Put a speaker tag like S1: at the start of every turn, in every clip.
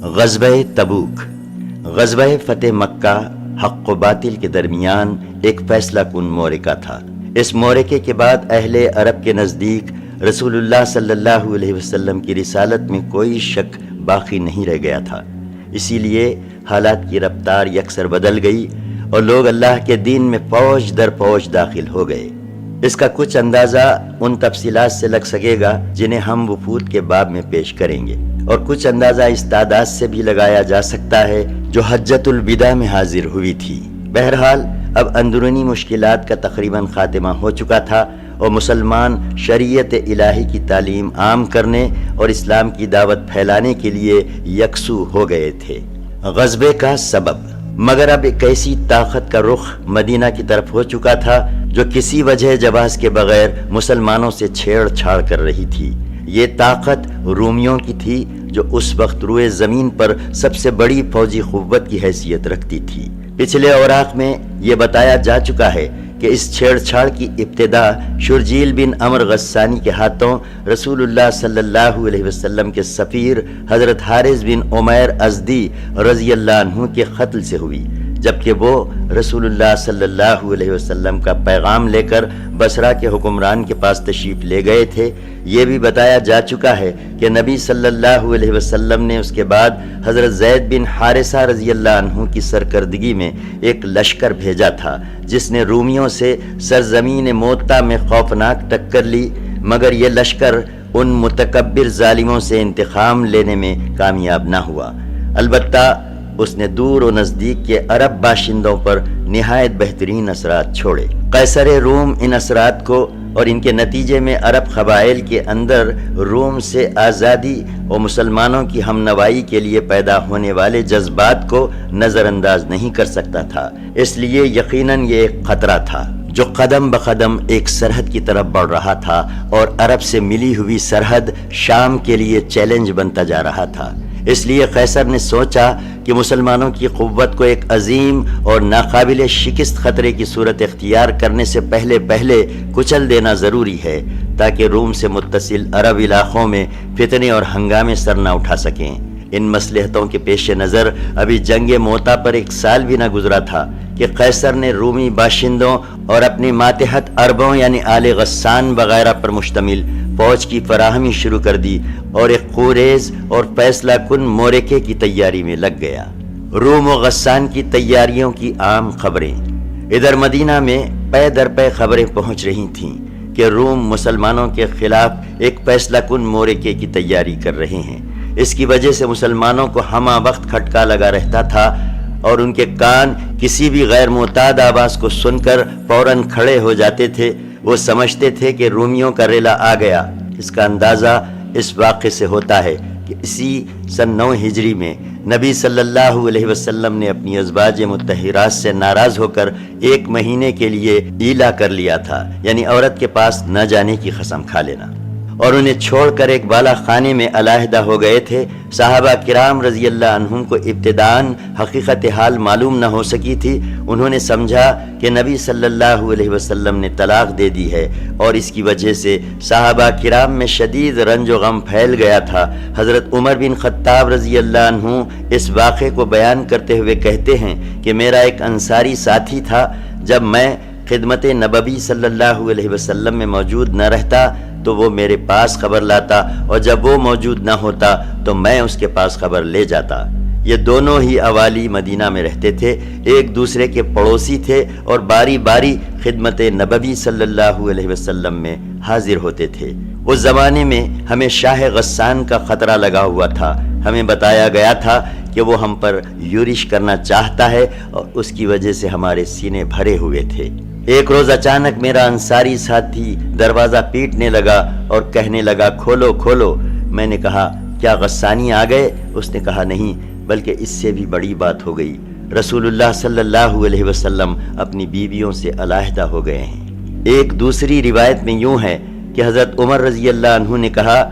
S1: غزوہ تبوک، غزوہ فتح مکہ حق و باطل کے درمیان ایک فیصلہ کن معرکہ تھا۔ اس معرکے کے بعد اہل عرب کے نزدیک رسول اللہ صلی اللہ علیہ وسلم کی رسالت میں کوئی شک باقی نہیں رہ گیا تھا۔ اسی لیے حالات کی رفتار یکسر بدل گئی اور لوگ اللہ کے دین میں فوج در فوج داخل ہو گئے۔ اس کا کچھ اندازہ ان تفصیلات سے لگ سکے گا جنہیں ہم وفود کے باب میں پیش کریں گے، اور کچھ اندازہ اس تعداد سے بھی لگایا جا سکتا ہے جو حجۃ الوداع میں حاضر ہوئی تھی۔ بہرحال اب اندرونی مشکلات کا تقریباً خاتمہ ہو چکا تھا اور مسلمان شریعت الہی کی تعلیم عام کرنے اور اسلام کی دعوت پھیلانے کے لیے یکسو ہو گئے تھے۔ غزوے کا سبب، مگر اب ایک ایسی طاقت کا رخ مدینہ کی طرف ہو چکا تھا جو کسی وجہ جواز کے بغیر مسلمانوں سے چھیڑ چھاڑ کر رہی تھی۔ یہ طاقت رومیوں کی تھی جو اس وقت روئے زمین پر سب سے بڑی فوجی قوت کی حیثیت رکھتی تھی۔ پچھلے اوراق میں یہ بتایا جا چکا ہے کہ اس چھیڑ چھاڑ کی ابتدا شرجیل بن عمرو غسانی کے ہاتھوں رسول اللہ صلی اللہ علیہ وسلم کے سفیر حضرت حارث بن عمیر ازدی رضی اللہ عنہ کے قتل سے ہوئی، جبکہ وہ رسول اللہ صلی اللہ علیہ وسلم کا پیغام لے کر بصرہ کے حکمران کے پاس تشریف لے گئے تھے۔ یہ بھی بتایا جا چکا ہے کہ نبی صلی اللہ علیہ وسلم نے اس کے بعد حضرت زید بن حارثہ رضی اللہ عنہ کی سرکردگی میں ایک لشکر بھیجا تھا جس نے رومیوں سے سرزمین موطا میں خوفناک ٹکر لی، مگر یہ لشکر ان متکبر ظالموں سے انتقام لینے میں کامیاب نہ ہوا۔ البتہ اس نے دور و نزدیک کے عرب باشندوں پر نہایت بہترین اثرات چھوڑے۔ قیصر روم ان اثرات کو اور ان کے نتیجے میں عرب قبائل کے اندر روم سے آزادی اور مسلمانوں کی ہمنوائی کے لیے پیدا ہونے والے جذبات کو نظر انداز نہیں کر سکتا تھا۔ اس لیے یقیناً یہ ایک خطرہ تھا جو قدم بقدم ایک سرحد کی طرف بڑھ رہا تھا اور عرب سے ملی ہوئی سرحد شام کے لیے چیلنج بنتا جا رہا تھا۔ اس لیے قیصر نے سوچا کہ مسلمانوں کی قوت کو ایک عظیم اور ناقابل شکست خطرے کی صورت اختیار کرنے سے پہلے کچل دینا ضروری ہے تاکہ روم سے متصل عرب علاقوں میں فتنے اور ہنگامے سر نہ اٹھا سکیں۔ ان مصلحتوں کے پیش نظر ابھی جنگ موطا پر ایک سال بھی نہ گزرا تھا کہ قیصر نے رومی باشندوں اور اپنی ماتحت عربوں یعنی آل غسان وغیرہ پر مشتمل فوج کی فراہمی شروع کر دی اور ایک خوریز اور فیصلہ کن معرکے کی تیاری میں لگ گیا۔ روم و غسان کی تیاریوں کی عام خبریں ادھر مدینہ میں پے در پے خبریں پہنچ رہی تھیں کہ روم مسلمانوں کے خلاف ایک فیصلہ کن معرکے کی تیاری کر رہے ہیں۔ اس کی وجہ سے مسلمانوں کو ہمہ وقت کھٹکا لگا رہتا تھا اور ان کے کان کسی بھی غیر معتاد آواز کو سن کر فوراً کھڑے ہو جاتے تھے۔ وہ سمجھتے تھے کہ رومیوں کا ریلا آ گیا۔ اس کا اندازہ اس واقعے سے ہوتا ہے کہ اسی سن 9 ہجری میں نبی صلی اللہ علیہ وسلم نے اپنی ازواج مطہرات سے ناراض ہو کر 1 مہینے کے لیے ایلا کر لیا تھا، یعنی عورت کے پاس نہ جانے کی قسم کھا لینا، اور انہیں چھوڑ کر ایک بالا خانے میں علیحدہ ہو گئے تھے۔ صحابہ کرام رضی اللہ عنہم کو ابتداءً حقیقت حال معلوم نہ ہو سکی تھی۔ انہوں نے سمجھا کہ نبی صلی اللہ علیہ وسلم نے طلاق دے دی ہے، اور اس کی وجہ سے صحابہ کرام میں شدید رنج و غم پھیل گیا تھا۔ حضرت عمر بن خطاب رضی اللہ عنہ اس واقعے کو بیان کرتے ہوئے کہتے ہیں کہ میرا ایک انصاری ساتھی تھا، جب میں خدمت نبوی صلی اللہ علیہ وسلم میں موجود نہ رہتا تو وہ میرے پاس خبر لاتا، اور جب وہ موجود نہ ہوتا تو میں اس کے پاس خبر لے جاتا۔ یہ دونوں ہی اوالی مدینہ میں رہتے تھے، ایک دوسرے کے پڑوسی تھے اور باری باری خدمت نبوی صلی اللہ علیہ وسلم میں حاضر ہوتے تھے۔ اس زمانے میں ہمیں شاہ غسان کا خطرہ لگا ہوا تھا۔ ہمیں بتایا گیا تھا کہ وہ ہم پر یورش کرنا چاہتا ہے اور اس کی وجہ سے ہمارے سینے بھرے ہوئے تھے۔ ایک روز اچانک میرا انصاری ساتھی دروازہ پیٹنے لگا اور کہنے لگا، کھولو کھولو۔ میں نے کہا، کیا غسانی آ گئے؟ اس نے کہا، نہیں، بلکہ اس سے بھی بڑی بات ہو گئی۔ رسول اللہ صلی اللہ علیہ وسلم اپنی بیویوں سے علیحدہ ہو گئے ہیں۔ ایک دوسری روایت میں یوں ہے کہ حضرت عمر رضی اللہ عنہ نے کہا،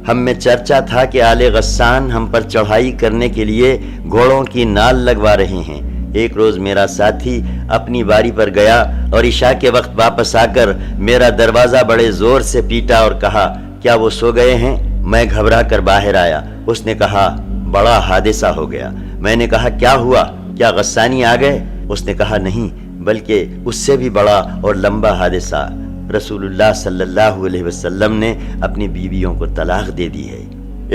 S1: ہم میں چرچا تھا کہ آل غسان ہم پر چڑھائی کرنے کے لیے گھوڑوں کی نال لگوا رہے ہیں۔ ایک روز میرا ساتھی اپنی باری پر گیا اور عشاء کے وقت واپس آ کر میرا دروازہ بڑے زور سے پیٹا اور کہا، کیا وہ سو گئے ہیں؟ میں گھبرا کر باہر آیا۔ اس نے کہا، بڑا حادثہ ہو گیا۔ میں نے کہا کیا ہوا؟ کیا غسانی آ گئے؟ اس نے کہا نہیں، بلکہ اس سے بھی بڑا اور لمبا حادثہ، رسول اللہ صلی اللہ علیہ وسلم نے اپنی بیویوں کو طلاق دے دی ہے۔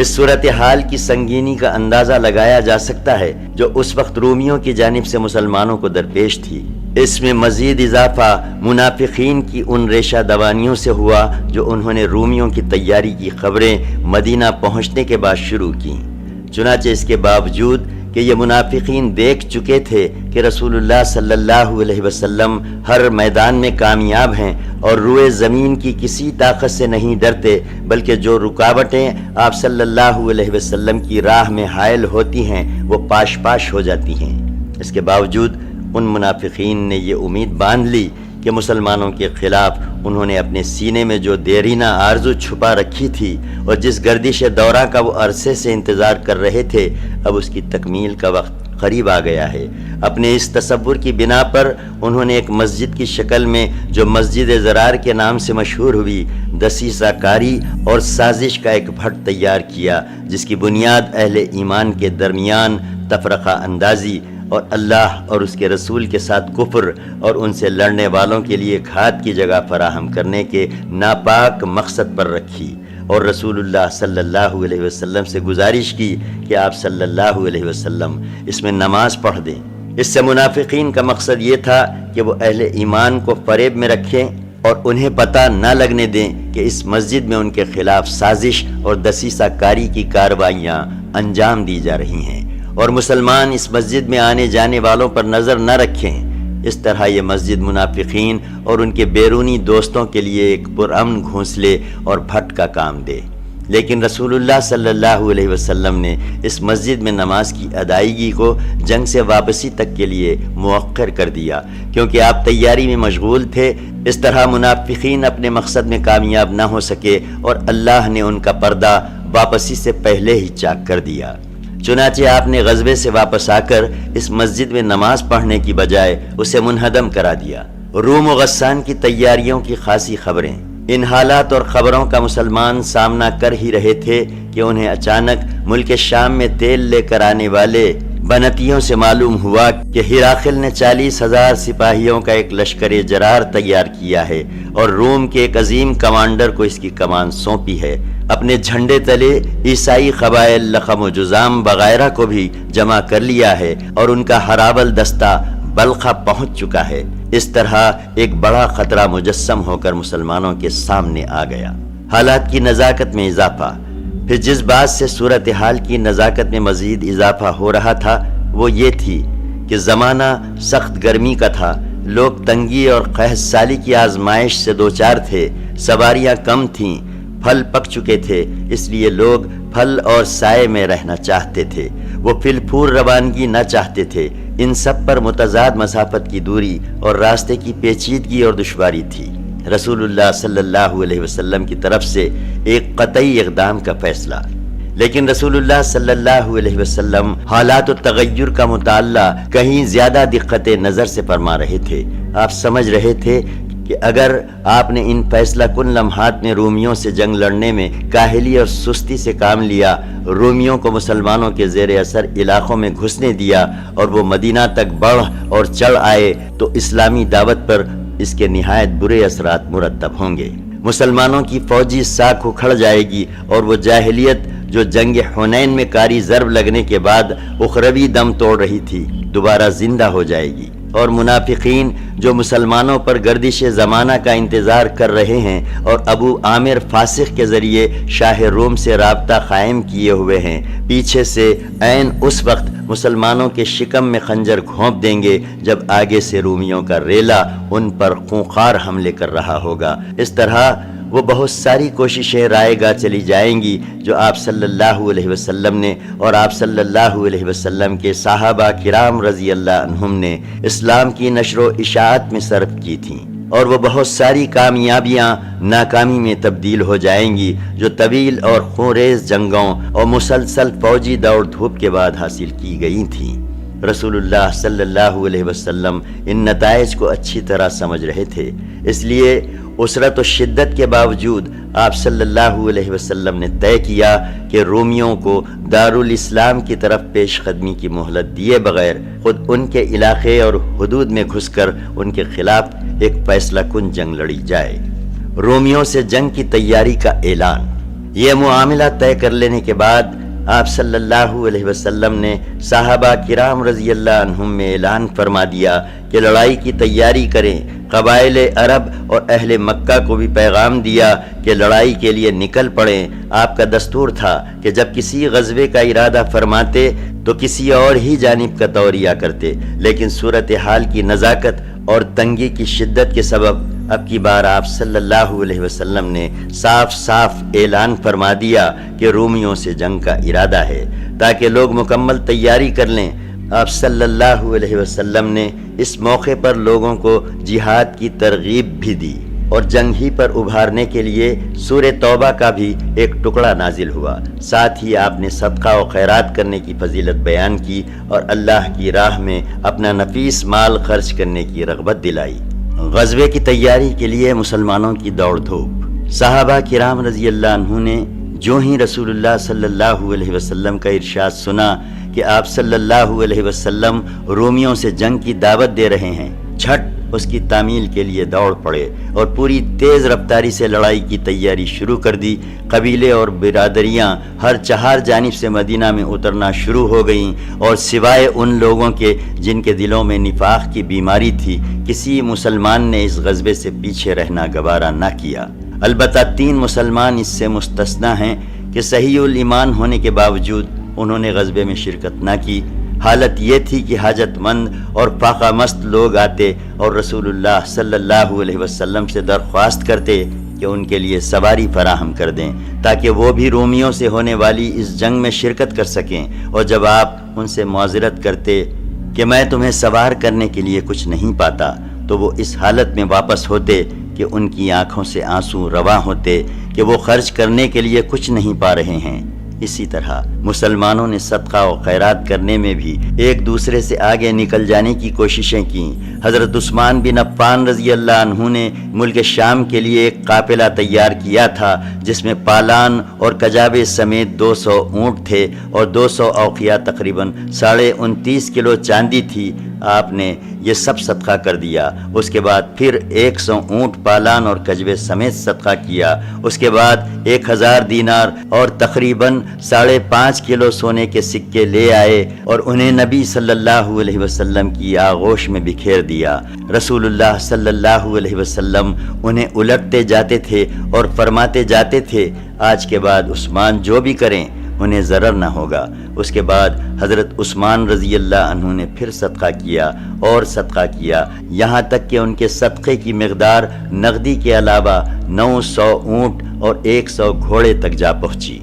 S1: اس صورتحال کی سنگینی کا اندازہ لگایا جا سکتا ہے جو اس وقت رومیوں کی جانب سے مسلمانوں کو درپیش تھی۔ اس میں مزید اضافہ منافقین کی ان ریشہ دوانیوں سے ہوا جو انہوں نے رومیوں کی تیاری کی خبریں مدینہ پہنچنے کے بعد شروع کیں۔ چنانچہ اس کے باوجود کہ یہ منافقین دیکھ چکے تھے کہ رسول اللہ صلی اللہ علیہ وسلم ہر میدان میں کامیاب ہیں اور روئے زمین کی کسی طاقت سے نہیں ڈرتے، بلکہ جو رکاوٹیں آپ صلی اللہ علیہ وسلم کی راہ میں حائل ہوتی ہیں وہ پاش پاش ہو جاتی ہیں، اس کے باوجود ان منافقین نے یہ امید باندھ لی کہ مسلمانوں کے خلاف انہوں نے اپنے سینے میں جو دیرینہ آرزو چھپا رکھی تھی اور جس گردش دورہ کا وہ عرصے سے انتظار کر رہے تھے، اب اس کی تکمیل کا وقت قریب آ گیا ہے۔ اپنے اس تصور کی بنا پر انہوں نے ایک مسجد کی شکل میں جو مسجد زرار کے نام سے مشہور ہوئی، دسیسہ کاری اور سازش کا ایک بھٹ تیار کیا جس کی بنیاد اہل ایمان کے درمیان تفرقہ اندازی اور اللہ اور اس کے رسول کے ساتھ کفر اور ان سے لڑنے والوں کے لیے گھات کی جگہ فراہم کرنے کے ناپاک مقصد پر رکھی، اور رسول اللہ صلی اللہ علیہ وسلم سے گزارش کی کہ آپ صلی اللہ علیہ وسلم اس میں نماز پڑھ دیں۔ اس سے منافقین کا مقصد یہ تھا کہ وہ اہل ایمان کو فریب میں رکھیں اور انہیں پتہ نہ لگنے دیں کہ اس مسجد میں ان کے خلاف سازش اور دسیسہ کاری کی کارروائیاں انجام دی جا رہی ہیں، اور مسلمان اس مسجد میں آنے جانے والوں پر نظر نہ رکھیں۔ اس طرح یہ مسجد منافقین اور ان کے بیرونی دوستوں کے لیے ایک پرامن گھونسلے اور بھٹ کا کام دے۔ لیکن رسول اللہ صلی اللہ علیہ وسلم نے اس مسجد میں نماز کی ادائیگی کو جنگ سے واپسی تک کے لیے مؤخر کر دیا، کیونکہ آپ تیاری میں مشغول تھے۔ اس طرح منافقین اپنے مقصد میں کامیاب نہ ہو سکے اور اللہ نے ان کا پردہ واپسی سے پہلے ہی چاک کر دیا۔ چنانچہ آپ نے غزوے سے واپس آ کر اس مسجد میں نماز پڑھنے کی بجائے اسے منہدم کرا دیا۔ روم و غسان کی تیاریوں کی خاصی خبریں۔ ان حالات اور خبروں کا مسلمان سامنا کر ہی رہے تھے کہ انہیں اچانک ملک شام میں تیل لے کر آنے والے بنتیوں سے معلوم ہوا کہ ہراقل نے 40,000 سپاہیوں کا ایک لشکر جرار تیار کیا ہے اور روم کے ایک عظیم کمانڈر کو اس کی کمان سونپی ہے۔ اپنے جھنڈے تلے عیسائی قبائل لخم و جزام وغیرہ کو بھی جمع کر لیا ہے اور ان کا ہراول دستہ بلخہ پہنچ چکا ہے۔ اس طرح ایک بڑا خطرہ مجسم ہو کر مسلمانوں کے سامنے آ گیا۔ حالات کی نزاکت میں اضافہ۔ پھر جس بات سے صورتحال کی نزاکت میں مزید اضافہ ہو رہا تھا وہ یہ تھی کہ زمانہ سخت گرمی کا تھا، لوگ تنگی اور قحط سالی کی آزمائش سے دوچار تھے، سواریاں کم تھیں، پھل پک چکے تھے، اس لیے لوگ پھل اور سائے میں رہنا چاہتے تھے، وہ پھل پھور روانگی نہ چاہتے تھے۔ ان سب پر متضاد مسافت کی دوری اور راستے کی پیچیدگی اور دشواری تھی۔ رسول اللہ صلی اللہ علیہ وسلم کی طرف سے ایک قطعی اقدام کا فیصلہ، لیکن رسول اللہ صلی اللہ علیہ وسلم حالات و تغیر کا مطالعہ کہیں زیادہ دقت نظر سے فرما رہے تھے۔ آپ سمجھ رہے تھے کہ اگر آپ نے ان فیصلہ کن لمحات میں رومیوں سے جنگ لڑنے میں کاہلی اور سستی سے کام لیا، رومیوں کو مسلمانوں کے زیر اثر علاقوں میں گھسنے دیا اور وہ مدینہ تک بڑھ اور چڑھ آئے تو اسلامی دعوت پر اس کے نہایت برے اثرات مرتب ہوں گے۔ مسلمانوں کی فوجی ساکھ اکھڑ جائے گی اور وہ جاہلیت جو جنگ حنین میں کاری ضرب لگنے کے بعد اخروی دم توڑ رہی تھی دوبارہ زندہ ہو جائے گی، اور منافقین جو مسلمانوں پر گردش زمانہ کا انتظار کر رہے ہیں اور ابو عامر فاسق کے ذریعے شاہ روم سے رابطہ قائم کیے ہوئے ہیں، پیچھے سے عین اس وقت مسلمانوں کے شکم میں خنجر گھونپ دیں گے جب آگے سے رومیوں کا ریلا ان پر خونخوار حملے کر رہا ہوگا۔ اس طرح وہ بہت ساری کوششیں رائے گاہ چلی جائیں گی جو آپ صلی اللہ علیہ وسلم نے اور آپ صلی اللہ علیہ وسلم کے صحابہ کرام رضی اللہ عنہم نے اسلام کی نشر و اشاعت میں صرف کی تھیں، اور وہ بہت ساری کامیابیاں ناکامی میں تبدیل ہو جائیں گی جو طویل اور خونریز جنگوں اور مسلسل فوجی دوڑ دھوپ کے بعد حاصل کی گئی تھیں۔ رسول اللہ صلی اللہ علیہ وسلم ان نتائج کو اچھی طرح سمجھ رہے تھے، اس لیے اسرت و شدت کے باوجود آپ صلی اللہ علیہ وسلم نے طے کیا کہ رومیوں کو دارالاسلام کی طرف پیش قدمی کی مہلت دیے بغیر خود ان کے علاقے اور حدود میں گھس کر ان کے خلاف ایک فیصلہ کن جنگ لڑی جائے۔ رومیوں سے جنگ کی تیاری کا اعلان۔ یہ معاملہ طے کر لینے کے بعد آپ صلی اللہ علیہ وسلم نے صحابہ کرام رضی اللہ عنہم میں اعلان فرما دیا کہ لڑائی کی تیاری کریں۔ قبائل عرب اور اہل مکہ کو بھی پیغام دیا کہ لڑائی کے لیے نکل پڑیں۔ آپ کا دستور تھا کہ جب کسی غزوے کا ارادہ فرماتے تو کسی اور ہی جانب کا توریہ کرتے، لیکن صورتحال کی نزاکت اور تنگی کی شدت کے سبب اب کی بار آپ صلی اللہ علیہ وسلم نے صاف صاف اعلان فرما دیا کہ رومیوں سے جنگ کا ارادہ ہے، تاکہ لوگ مکمل تیاری کر لیں۔ آپ صلی اللہ علیہ وسلم نے اس موقع پر لوگوں کو جہاد کی ترغیب بھی دی، اور جنگ ہی پر ابھارنے کے لیے سورہ توبہ کا بھی ایک ٹکڑا نازل ہوا۔ ساتھ ہی آپ نے صدقہ و خیرات کرنے کی فضیلت بیان کی اور اللہ کی راہ میں اپنا نفیس مال خرچ کرنے کی رغبت دلائی۔ غزوے کی تیاری کے لیے مسلمانوں کی دوڑ دھوپ۔ صحابہ کرام رضی اللہ عنہ نے جو ہی رسول اللہ صلی اللہ علیہ وسلم کا ارشاد سنا کہ آپ صلی اللہ علیہ وسلم رومیوں سے جنگ کی دعوت دے رہے ہیں، جھٹ اس کی تعمیل کے لیے دوڑ پڑے اور پوری تیز رفتاری سے لڑائی کی تیاری شروع کر دی۔ قبیلے اور برادریاں ہر چہار جانب سے مدینہ میں اترنا شروع ہو گئیں، اور سوائے ان لوگوں کے جن کے دلوں میں نفاق کی بیماری تھی، کسی مسلمان نے اس غزوے سے پیچھے رہنا گوارا نہ کیا۔ البتہ 3 مسلمان اس سے مستثنیٰ ہیں کہ صحیح الایمان ہونے کے باوجود انہوں نے غزوے میں شرکت نہ کی۔ حالت یہ تھی کہ حاجت مند اور فاقہ مست لوگ آتے اور رسول اللہ صلی اللہ علیہ وسلم سے درخواست کرتے کہ ان کے لیے سواری فراہم کر دیں، تاکہ وہ بھی رومیوں سے ہونے والی اس جنگ میں شرکت کر سکیں۔ اور جب آپ ان سے معذرت کرتے کہ میں تمہیں سوار کرنے کے لیے کچھ نہیں پاتا، تو وہ اس حالت میں واپس ہوتے کہ ان کی آنکھوں سے آنسو رواں ہوتے کہ وہ خرچ کرنے کے لیے کچھ نہیں پا رہے ہیں۔ اسی طرح مسلمانوں نے صدقہ و خیرات کرنے میں بھی ایک دوسرے سے آگے نکل جانے کی کوششیں کیں۔ حضرت عثمان بن عفان رضی اللہ عنہ نے ملک شام کے لیے ایک قافلہ تیار کیا تھا، جس میں پالان اور کجابے سمیت 200 اونٹ تھے اور 200 اوقیہ تقریباً 29.5 کلو چاندی تھی۔ آپ نے یہ سب صدقہ کر دیا۔ اس کے بعد پھر 100 اونٹ پالان اور کجبے سمیت صدقہ کیا۔ اس کے بعد 1000 دینار اور تقریباً 5.5 کلو سونے کے سکے لے آئے اور انہیں نبی صلی اللہ علیہ وسلم کی آغوش میں بکھیر دیا۔ رسول اللہ صلی اللہ علیہ وسلم انہیں الٹتے جاتے تھے اور فرماتے جاتے تھے، آج کے بعد عثمان جو بھی کریں انہیں ضرر نہ ہوگا۔ اس کے بعد حضرت عثمان رضی اللہ عنہ نے پھر صدقہ کیا اور صدقہ کیا، یہاں تک کہ ان کے صدقے کی مقدار نقدی کے علاوہ 900 اونٹ اور 100 گھوڑے تک جا پہنچی۔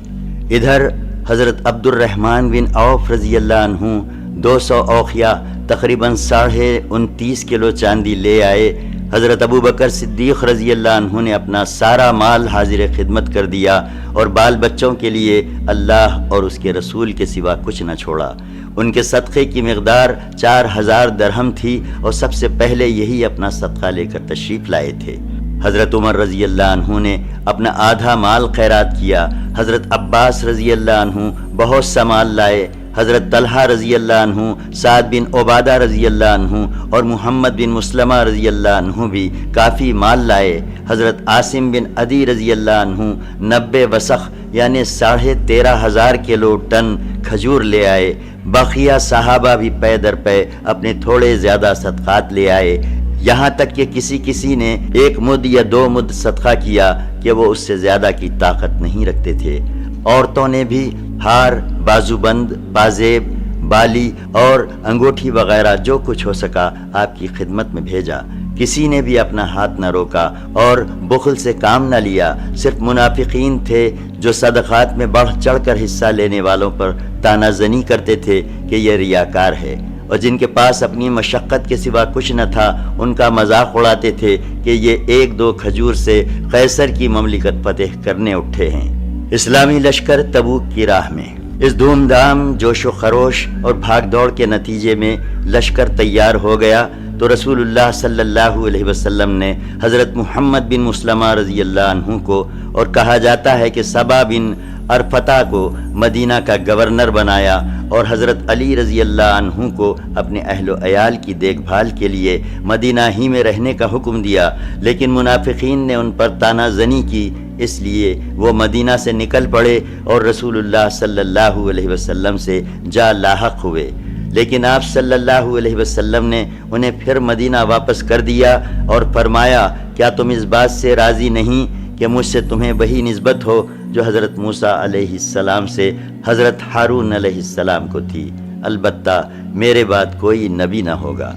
S1: ادھر حضرت عبد الرحمن بن عوف رضی اللہ عنہ 200 اوقیہ تقریباً 29.5 کلو چاندی لے آئے۔ حضرت ابو بکر صدیق رضی اللہ عنہ نے اپنا سارا مال حاضر خدمت کر دیا اور بال بچوں کے لیے اللہ اور اس کے رسول کے سوا کچھ نہ چھوڑا۔ ان کے صدقے کی مقدار 4000 درہم تھی اور سب سے پہلے یہی اپنا صدقہ لے کر تشریف لائے تھے۔ حضرت عمر رضی اللہ عنہ نے اپنا آدھا مال خیرات کیا۔ حضرت عباس رضی اللہ عنہ بہت سا مال لائے۔ حضرت طلحہ رضی اللہ عنہ، سعد بن عبادہ رضی اللہ عنہ اور محمد بن مسلمہ رضی اللہ عنہ بھی کافی مال لائے۔ حضرت عاصم بن عدی رضی اللہ عنہ 90 وسخ یعنی 13,500 کلو ٹن کھجور لے آئے۔ بقیہ صحابہ بھی پے در پے اپنے تھوڑے زیادہ صدقات لے آئے، یہاں تک کہ کسی نے 1 مد یا 2 مد صدقہ کیا کہ وہ اس سے زیادہ کی طاقت نہیں رکھتے تھے۔ عورتوں نے بھی ہار، بازو بند، پازیب، بالی اور انگوٹھی وغیرہ جو کچھ ہو سکا آپ کی خدمت میں بھیجا۔ کسی نے بھی اپنا ہاتھ نہ روکا اور بخل سے کام نہ لیا۔ صرف منافقین تھے جو صدقات میں بڑھ چڑھ کر حصہ لینے والوں پر طعنہ زنی کرتے تھے کہ یہ ریاکار ہے، اور جن کے پاس اپنی مشقت کے سوا کچھ نہ تھا ان کا مذاق اڑاتے تھے کہ یہ 1-2 کھجور سے قیصر کی مملکت فتح کرنے اٹھے ہیں۔ اسلامی لشکر تبوک کی راہ میں اس دھوم دھام، جوش و خروش اور بھاگ دوڑ کے نتیجے میں لشکر تیار ہو گیا تو رسول اللہ صلی اللہ علیہ وسلم نے حضرت محمد بن مسلمہ رضی اللہ عنہ کو، اور کہا جاتا ہے کہ سبا بن ارفتا کو مدینہ کا گورنر بنایا، اور حضرت علی رضی اللہ عنہ کو اپنے اہل و عیال کی دیکھ بھال کے لیے مدینہ ہی میں رہنے کا حکم دیا، لیکن منافقین نے ان پر طعنہ زنی کی، اس لیے وہ مدینہ سے نکل پڑے اور رسول اللہ صلی اللہ علیہ وسلم سے جا لاحق ہوئے، لیکن آپ صلی اللہ علیہ وسلم نے انہیں پھر مدینہ واپس کر دیا اور فرمایا، کیا تم اس بات سے راضی نہیں کہ مجھ سے تمہیں وہی نسبت ہو جو حضرت موسیٰ علیہ السلام سے حضرت ہارون علیہ السلام کو تھی؟ البتہ میرے بعد کوئی نبی نہ ہوگا۔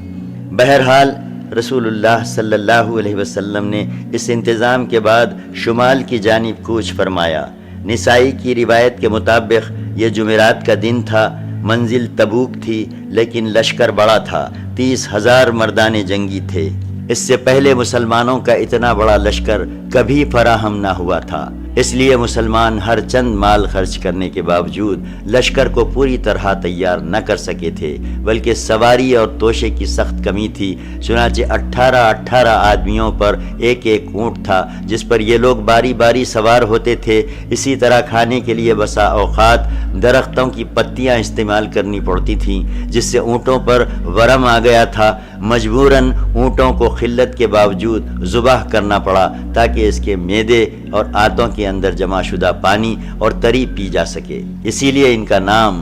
S1: بہرحال رسول اللہ صلی اللہ علیہ وسلم نے اس انتظام کے بعد شمال کی جانب کوچ فرمایا۔ نسائی کی روایت کے مطابق یہ جمعرات کا دن تھا، منزل تبوک تھی، لیکن لشکر بڑا تھا، 30,000 مردان جنگی تھے۔ اس سے پہلے مسلمانوں کا اتنا بڑا لشکر کبھی فراہم نہ ہوا تھا، اس لیے مسلمان ہر چند مال خرچ کرنے کے باوجود لشکر کو پوری طرح تیار نہ کر سکے تھے، بلکہ سواری اور توشے کی سخت کمی تھی۔ چنانچہ 18 آدمیوں پر ایک اونٹ تھا جس پر یہ لوگ باری باری سوار ہوتے تھے۔ اسی طرح کھانے کے لیے بسا اوقات درختوں کی پتیاں استعمال کرنی پڑتی تھیں، جس سے اونٹوں پر ورم آ گیا تھا۔ مجبوراً اونٹوں کو خلت کے باوجود ذبح کرنا پڑا تاکہ اس کے معدے اور آنتوں کے اندر جمع شدہ پانی اور تری پی جا سکے، اسی لیے ان کا نام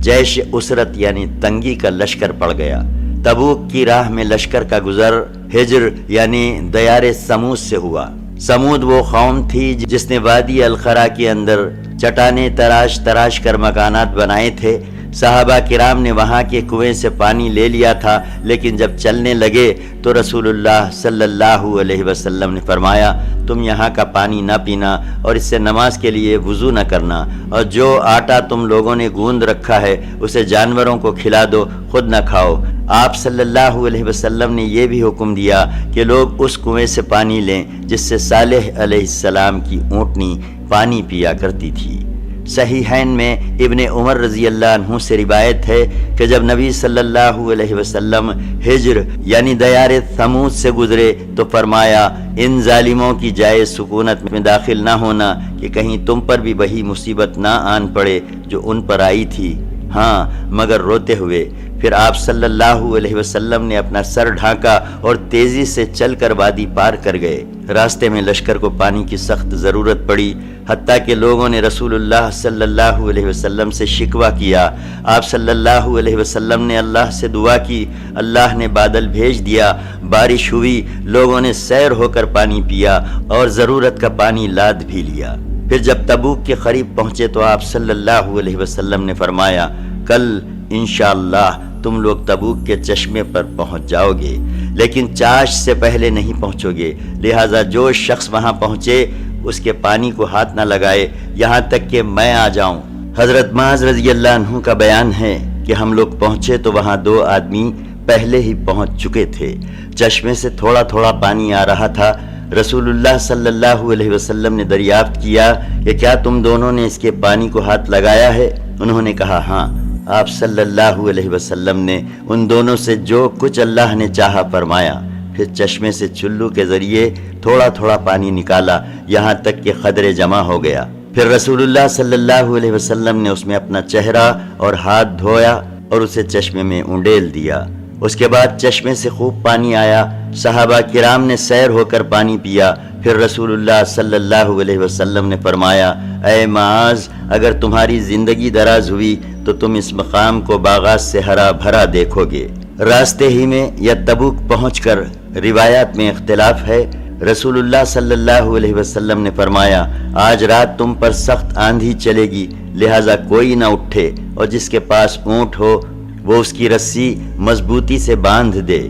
S1: جیش اسرت یعنی تنگی کا لشکر پڑ گیا۔ تبوک کی راہ میں لشکر کا گزر ہجر یعنی دیار سمود سے ہوا۔ سمود وہ قوم تھی جس نے وادی الخرا کے اندر چٹانیں تراش کر مکانات بنائے تھے۔ صحابہ کرام نے وہاں کے کنویں سے پانی لے لیا تھا، لیکن جب چلنے لگے تو رسول اللہ صلی اللہ علیہ وسلم نے فرمایا، تم یہاں کا پانی نہ پینا اور اس سے نماز کے لیے وضو نہ کرنا، اور جو آٹا تم لوگوں نے گوندھ رکھا ہے اسے جانوروں کو کھلا دو، خود نہ کھاؤ۔ آپ صلی اللہ علیہ وسلم نے یہ بھی حکم دیا کہ لوگ اس کنویں سے پانی لیں جس سے صالح علیہ السلام کی اونٹنی پانی پیا کرتی تھی۔ صحیحین میں ابن عمر رضی اللہ عنہ سے روایت ہے کہ جب نبی صلی اللہ علیہ وسلم ہجر یعنی دیار ثمود سے گزرے تو فرمایا، ان ظالموں کی جائے سکونت میں داخل نہ ہونا کہ کہیں تم پر بھی وہی مصیبت نہ آن پڑے جو ان پر آئی تھی، ہاں مگر روتے ہوئے۔ پھر آپ صلی اللہ علیہ وسلم نے اپنا سر ڈھانکا اور تیزی سے چل کر وادی پار کر گئے۔ راستے میں لشکر کو پانی کی سخت ضرورت پڑی، حتیٰ کہ لوگوں نے رسول اللہ صلی اللہ علیہ وسلم سے شکوہ کیا۔ آپ صلی اللہ علیہ وسلم نے اللہ سے دعا کی، اللہ نے بادل بھیج دیا، بارش ہوئی، لوگوں نے سیر ہو کر پانی پیا اور ضرورت کا پانی لاد بھی لیا۔ پھر جب تبوک کے قریب پہنچے تو آپ صلی اللہ علیہ وسلم نے فرمایا، کل انشاءاللہ تم لوگ تبوک کے چشمے پر پہنچ جاؤ گے، لیکن چاش سے پہلے نہیں پہنچو گے، لہٰذا جو شخص وہاں پہنچے اس کے پانی کو ہاتھ نہ لگائے یہاں تک کہ میں آ جاؤں۔ حضرت معاذ رضی اللہ عنہ کا بیان ہے کہ ہم لوگ پہنچے تو وہاں 2 آدمی پہلے ہی پہنچ چکے تھے۔ چشمے سے تھوڑا تھوڑا پانی آ رہا تھا۔ رسول اللہ صلی اللہ علیہ وسلم نے دریافت کیا کہ کیا تم دونوں نے اس کے پانی کو ہاتھ لگایا ہے؟ انہوں نے کہا ہاں۔ آپ صلی اللہ علیہ وسلم نے ان دونوں سے جو کچھ اللہ نے چاہا فرمایا، پھر چشمے سے چلو کے ذریعے تھوڑا تھوڑا پانی نکالا یہاں تک کہ قدرے جمع ہو گیا۔ پھر رسول اللہ صلی اللہ علیہ وسلم نے اس میں اپنا چہرہ اور ہاتھ دھویا اور اسے چشمے میں انڈیل دیا۔ اس کے بعد چشمے سے خوب پانی آیا، صحابہ کرام نے سیر ہو کر پانی پیا۔ پھر رسول اللہ صلی اللہ علیہ وسلم نے فرمایا، اے معاذ، اگر تمہاری زندگی دراز ہوئی تو تم اس مقام کو باغات سے ہرا بھرا دیکھو گے۔ راستے ہی میں یا تبوک پہنچ کر روایات میں اختلاف ہے۔ رسول اللہ صلی اللہ علیہ وسلم نے فرمایا، آج رات تم پر سخت آندھی چلے گی، لہٰذا کوئی نہ اٹھے، اور جس کے پاس اونٹ ہو وہ اس کی رسی مضبوطی سے باندھ دے۔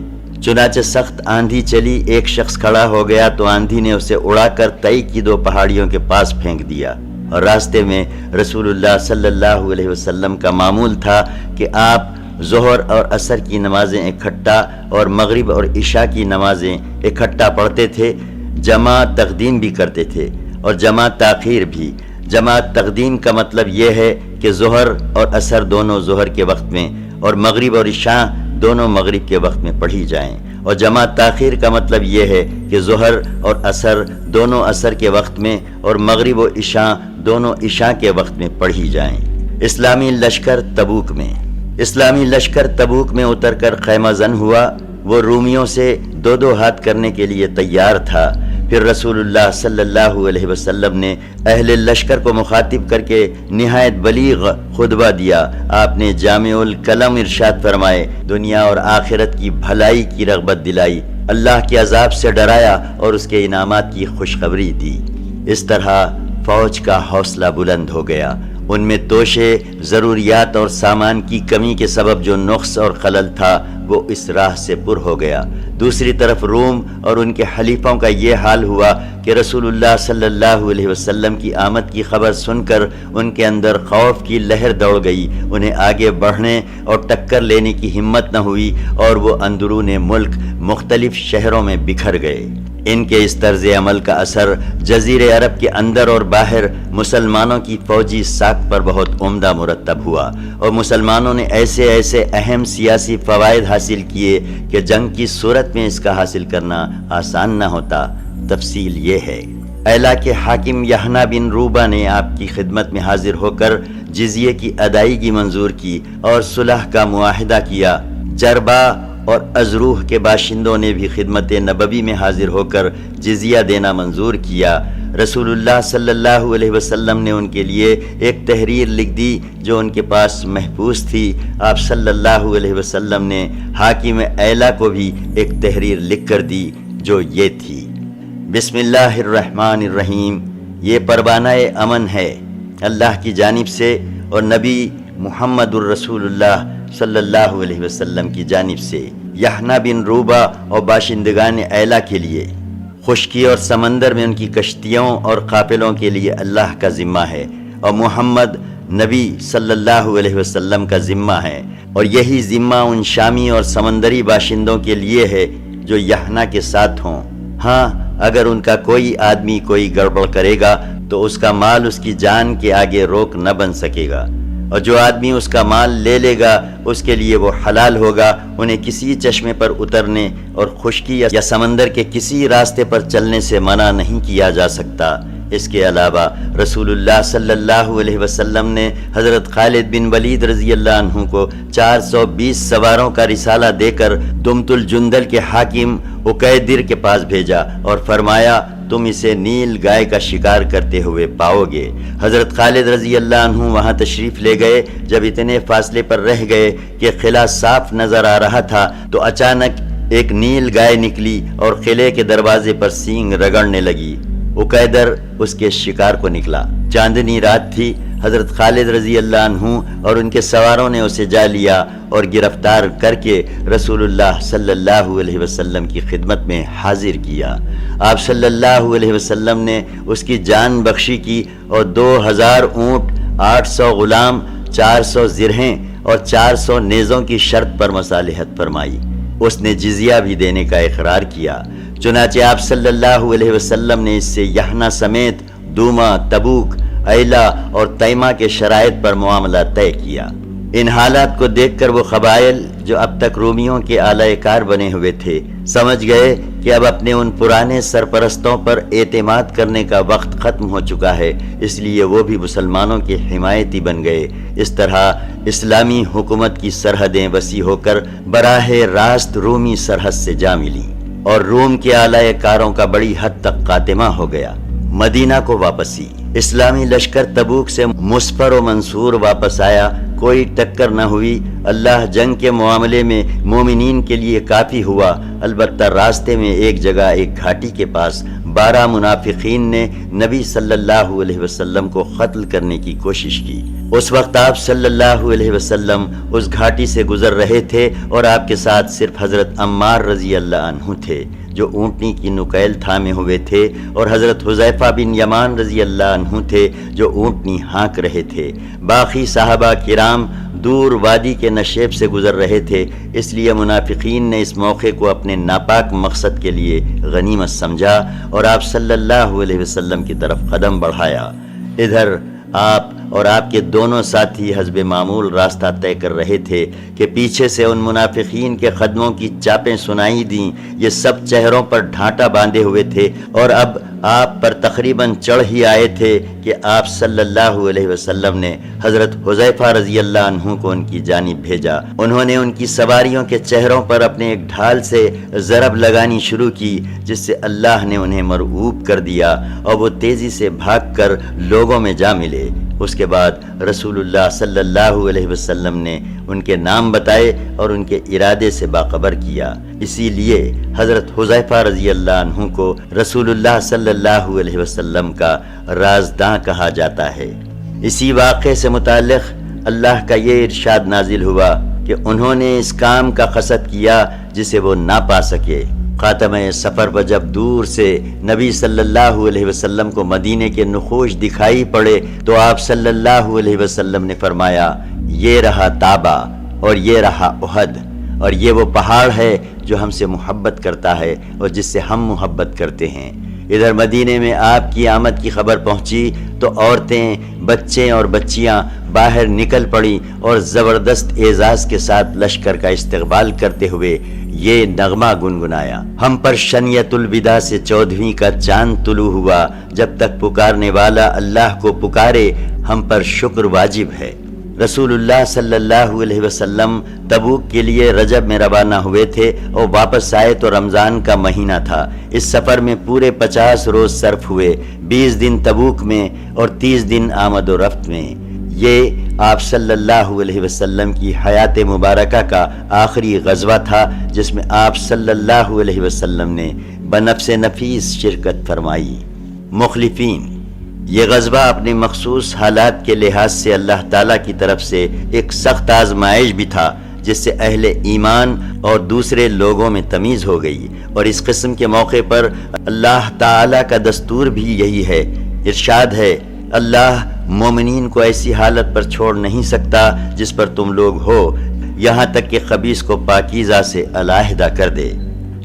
S1: چنانچہ سخت آندھی چلی، ایک شخص کھڑا ہو گیا تو آندھی نے اسے اڑا کر طئی کی 2 پہاڑیوں کے پاس پھینک دیا۔ اور راستے میں رسول اللہ صلی اللہ علیہ وسلم کا معمول تھا کہ آپ ظہر اور عصر کی نمازیں اکٹھا اور مغرب اور عشاء کی نمازیں اکٹھا پڑھتے تھے، جماعت تقدیم بھی کرتے تھے اور جماعت تاخیر بھی۔ جماعت تقدیم کا مطلب یہ ہے کہ ظہر اور عصر دونوں ظہر کے وقت میں اور مغرب اور عشاء دونوں مغرب کے وقت میں پڑھی جائیں، اور جمع تاخیر کا مطلب یہ ہے کہ ظہر اور عصر دونوں عصر کے وقت میں اور مغرب و عشاء دونوں عشاء کے وقت میں پڑھی جائیں۔ اسلامی لشکر تبوک میں اتر کر خیمہ زن ہوا۔ وہ رومیوں سے دو ہاتھ کرنے کے لیے تیار تھا۔ پھر رسول اللہ صلی اللہ علیہ وسلم نے اہل لشکر کو مخاطب کر کے نہایت بلیغ خطبہ دیا۔ آپ نے جامع الکلم ارشاد فرمائے، دنیا اور آخرت کی بھلائی کی رغبت دلائی، اللہ کے عذاب سے ڈرایا اور اس کے انعامات کی خوشخبری دی۔ اس طرح فوج کا حوصلہ بلند ہو گیا۔ ان میں توشے، ضروریات اور سامان کی کمی کے سبب جو نقص اور خلل تھا وہ اس راہ سے پر ہو گیا۔ دوسری طرف روم اور ان کے حلیفوں کا یہ حال ہوا کہ رسول اللہ صلی اللہ علیہ وسلم کی آمد کی خبر سن کر ان کے اندر خوف کی لہر دوڑ گئی۔ انہیں آگے بڑھنے اور ٹکر لینے کی ہمت نہ ہوئی اور وہ اندرون ملک مختلف شہروں میں بکھر گئے۔ ان کے اس طرز عمل کا اثر جزیرے عرب کے اندر اور باہر مسلمانوں کی فوجی ساکھ پر بہت عمدہ مرتب ہوا، اور مسلمانوں نے ایسے اہم سیاسی فوائد حاصل کیے کہ جنگ کی صورت میں اس کا حاصل کرنا آسان نہ ہوتا۔ تفصیل یہ ہے، ایلا کے حاکم یحنا بن روبہ نے آپ کی خدمت میں حاضر ہو کر جزیے کی ادائیگی منظور کی اور صلح کا معاہدہ کیا۔ جربا اور ازروح کے باشندوں نے بھی خدمت نبوی میں حاضر ہو کر جزیہ دینا منظور کیا۔ رسول اللہ صلی اللہ علیہ وسلم نے ان کے لیے ایک تحریر لکھ دی جو ان کے پاس محفوظ تھی۔ آپ صلی اللہ علیہ وسلم نے حاکم ایلا کو بھی ایک تحریر لکھ کر دی جو یہ تھی: بسم اللہ الرحمن الرحیم، یہ پروانہ امن ہے اللہ کی جانب سے اور نبی محمد الرسول اللہ صلی اللہ علیہ وسلم کی جانب سے یحنا بن روبہ اور باشندگان ایلا کے لیے۔ خشکی اور سمندر میں ان کی کشتیوں اور قافلوں کے لیے اللہ کا ذمہ ہے، اور محمد نبی صلی اللہ علیہ وسلم کا ذمہ ہے، اور یہی ذمہ ان شامی اور سمندری باشندوں کے لیے ہے جو یحنا کے ساتھ ہوں۔ ہاں، اگر ان کا کوئی آدمی کوئی گڑبڑ کرے گا تو اس کا مال اس کی جان کے آگے روک نہ بن سکے گا، اور جو آدمی اس کا مال لے لے گا اس کے لیے وہ حلال ہوگا۔ انہیں کسی چشمے پر اترنے اور خشکی یا سمندر کے کسی راستے پر چلنے سے منع نہیں کیا جا سکتا۔ اس کے علاوہ رسول اللہ صلی اللہ علیہ وسلم نے حضرت خالد بن ولید رضی اللہ عنہ کو 420 سواروں کا رسالہ دے کر دمت الجندل کے حاکم عقیدر کے پاس بھیجا اور فرمایا، تم اسے نیل گائے کا شکار کرتے ہوئے پاؤ گے۔ حضرت خالد رضی اللہ عنہ وہاں تشریف لے گئے۔ جب اتنے فاصلے پر رہ گئے کہ قلعہ صاف نظر آ رہا تھا تو اچانک ایک نیل گائے نکلی اور قلعے کے دروازے پر سینگ رگڑنے لگی۔ عقیدر اس کے شکار کو نکلا۔ چاندنی رات تھی۔ حضرت خالد رضی اللہ عنہ اور ان کے سواروں نے اسے جا لیا اور گرفتار کر کے رسول اللہ صلی اللہ علیہ وسلم کی خدمت میں حاضر کیا۔ آپ صلی اللہ علیہ وسلم نے اس کی جان بخشی کی اور 2000 اونٹ، 800 غلام، 400 زرہیں اور 400 نیزوں کی شرط پر مصالحت فرمائی۔ اس نے جزیہ بھی دینے کا اقرار کیا۔ چنانچہ آپ صلی اللہ علیہ وسلم نے اس سے یحنا سمیت دوما، تبوک، ایلا اور تیمہ کے شرائط پر معاملہ طے کیا۔ ان حالات کو دیکھ کر وہ قبائل جو اب تک رومیوں کے اعلی کار بنے ہوئے تھے سمجھ گئے کہ اب اپنے ان پرانے سرپرستوں پر اعتماد کرنے کا وقت ختم ہو چکا ہے، اس لیے وہ بھی مسلمانوں کے حمایتی بن گئے۔ اس طرح اسلامی حکومت کی سرحدیں وسیع ہو کر براہ راست رومی سرحد سے جا ملیں اور روم کے اعلی کاروں کا بڑی حد تک خاتمہ ہو گیا۔ مدینہ کو واپسی۔ اسلامی لشکر تبوک سے مسفر و منصور واپس آیا۔ کوئی ٹکر نہ ہوئی۔ اللہ جنگ کے معاملے میں مومنین کے لیے کافی ہوا۔ البتہ راستے میں ایک جگہ ایک گھاٹی کے پاس 12 منافقین نے نبی صلی اللہ علیہ وسلم کو قتل کرنے کی کوشش کی۔ اس وقت آپ صلی اللہ علیہ وسلم اس گھاٹی سے گزر رہے تھے اور آپ کے ساتھ صرف حضرت عمار رضی اللہ عنہ تھے جو اونٹنی کی نکیل تھامے ہوئے تھے، اور حضرت حذیفہ بن یمان رضی اللہ عنہ تھے جو اونٹنی ہانک رہے تھے۔ باقی صحابہ کرام دور وادی کے نشیب سے گزر رہے تھے، اس لیے منافقین نے اس موقع کو اپنے ناپاک مقصد کے لیے غنیمت سمجھا اور آپ صلی اللہ علیہ وسلم کی طرف قدم بڑھایا۔ ادھر آپ اور آپ کے دونوں ساتھی حسب معمول راستہ طے کر رہے تھے کہ پیچھے سے ان منافقین کے قدموں کی چاپیں سنائی دیں۔ یہ سب چہروں پر ڈھانٹا باندھے ہوئے تھے اور اب آپ پر تقریباً چڑھ ہی آئے تھے کہ آپ صلی اللہ علیہ وسلم نے حضرت حذیفہ رضی اللہ عنہ کو ان کی جانب بھیجا۔ انہوں نے ان کی سواریوں کے چہروں پر اپنے ایک ڈھال سے ضرب لگانی شروع کی، جس سے اللہ نے انہیں مرعوب کر دیا اور وہ تیزی سے بھاگ کر لوگوں میں جا ملے۔ اس کے بعد رسول اللہ صلی اللہ علیہ وسلم نے ان کے نام بتائے اور ان کے ارادے سے باخبر کیا۔ اسی لیے حضرت حذیفہ رضی اللہ عنہ کو رسول اللہ صلی اللہ علیہ وسلم کا رازداں کہا جاتا ہے۔ اسی واقعے سے متعلق اللہ کا یہ ارشاد نازل ہوا کہ انہوں نے اس کام کا قصد کیا جسے وہ نہ پا سکے۔ خاتمہ سفر پر جب دور سے نبی صلی اللہ علیہ وسلم کو مدینے کے نقوش دکھائی پڑے تو آپ صلی اللہ علیہ وسلم نے فرمایا، یہ رہا طابہ اور یہ رہا احد، اور یہ وہ پہاڑ ہے جو ہم سے محبت کرتا ہے اور جس سے ہم محبت کرتے ہیں۔ ادھر مدینے میں آپ کی آمد کی خبر پہنچی تو عورتیں، بچے اور بچیاں باہر نکل پڑیں اور زبردست اعزاز کے ساتھ لشکر کا استقبال کرتے ہوئے یہ نغمہ گنگنایا، ہم پر شنیت الوداع سے 14ویں کا چاند طلوع ہوا، جب تک پکارنے والا اللہ کو پکارے ہم پر شکر واجب ہے۔ رسول اللہ صلی اللہ علیہ وسلم تبوک کے لیے رجب میں روانہ ہوئے تھے اور واپس آئے تو رمضان کا مہینہ تھا۔ اس سفر میں پورے 50 روز صرف ہوئے، 20 دن تبوک میں اور 30 دن آمد و رفت میں۔ یہ آپ صلی اللہ علیہ وسلم کی حیات مبارکہ کا آخری غزوہ تھا جس میں آپ صلی اللہ علیہ وسلم نے بنفس نفیس شرکت فرمائی۔ مخلفین، یہ غزوہ اپنے مخصوص حالات کے لحاظ سے اللہ تعالیٰ کی طرف سے ایک سخت آزمائش بھی تھا، جس سے اہل ایمان اور دوسرے لوگوں میں تمیز ہو گئی، اور اس قسم کے موقع پر اللہ تعالیٰ کا دستور بھی یہی ہے۔ ارشاد ہے، اللہ مومنین کو ایسی حالت پر چھوڑ نہیں سکتا جس پر تم لوگ ہو، یہاں تک کہ خبیث کو پاکیزہ سے علیحدہ کر دے۔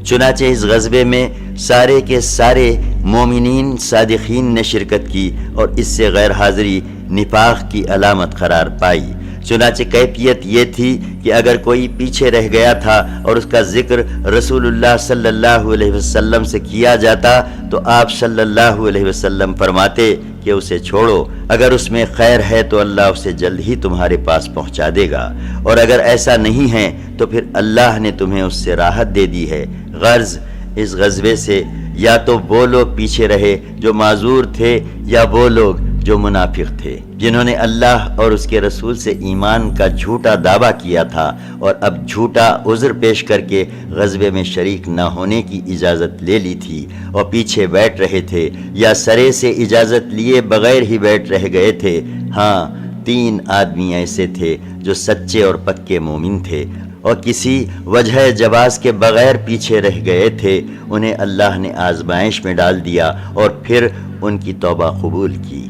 S1: چنانچہ اس غزوے میں سارے کے سارے مومنین صادقین نے شرکت کی اور اس سے غیر حاضری نفاق کی علامت قرار پائی۔ چنانچہ کیفیت یہ تھی کہ اگر کوئی پیچھے رہ گیا تھا اور اس کا ذکر رسول اللہ صلی اللہ علیہ وسلم سے کیا جاتا تو آپ صلی اللہ علیہ وسلم فرماتے کہ اسے چھوڑو، اگر اس میں خیر ہے تو اللہ اسے جلد ہی تمہارے پاس پہنچا دے گا، اور اگر ایسا نہیں ہے تو پھر اللہ نے تمہیں اس سے راحت دے دی ہے۔ غرض اس غزوے سے یا تو وہ لوگ پیچھے رہے جو معذور تھے یا وہ لوگ جو منافق تھے، جنہوں نے اللہ اور اس کے رسول سے ایمان کا جھوٹا دعویٰ کیا تھا اور اب جھوٹا عذر پیش کر کے غزوے میں شریک نہ ہونے کی اجازت لے لی تھی اور پیچھے بیٹھ رہے تھے، یا سرے سے اجازت لیے بغیر ہی بیٹھ رہ گئے تھے۔ ہاں، 3 آدمی ایسے تھے جو سچے اور پکے مومن تھے اور کسی وجہ جواز کے بغیر پیچھے رہ گئے تھے، انہیں اللہ نے آزمائش میں ڈال دیا اور پھر ان کی توبہ قبول کی۔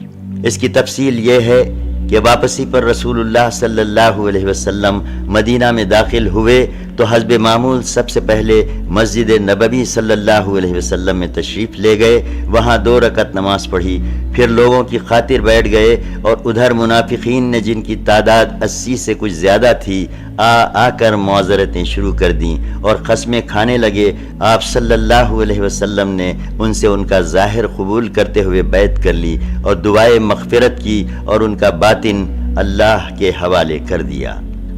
S1: اس کی تفصیل یہ ہے کہ واپسی پر رسول اللہ صلی اللہ علیہ وسلم مدینہ میں داخل ہوئے تو حسب معمول سب سے پہلے مسجد نبوی صلی اللہ علیہ وسلم میں تشریف لے گئے، وہاں 2 رکعت نماز پڑھی، پھر لوگوں کی خاطر بیٹھ گئے، اور ادھر منافقین نے جن کی تعداد 80 سے کچھ زیادہ تھی آ کر معذرتیں شروع کر دیں اور قسمیں کھانے لگے۔ آپ صلی اللہ علیہ وسلم نے ان سے ان کا ظاہر قبول کرتے ہوئے بیعت کر لی اور دعائے مغفرت کی اور ان کا باطن اللہ کے حوالے کر دیا۔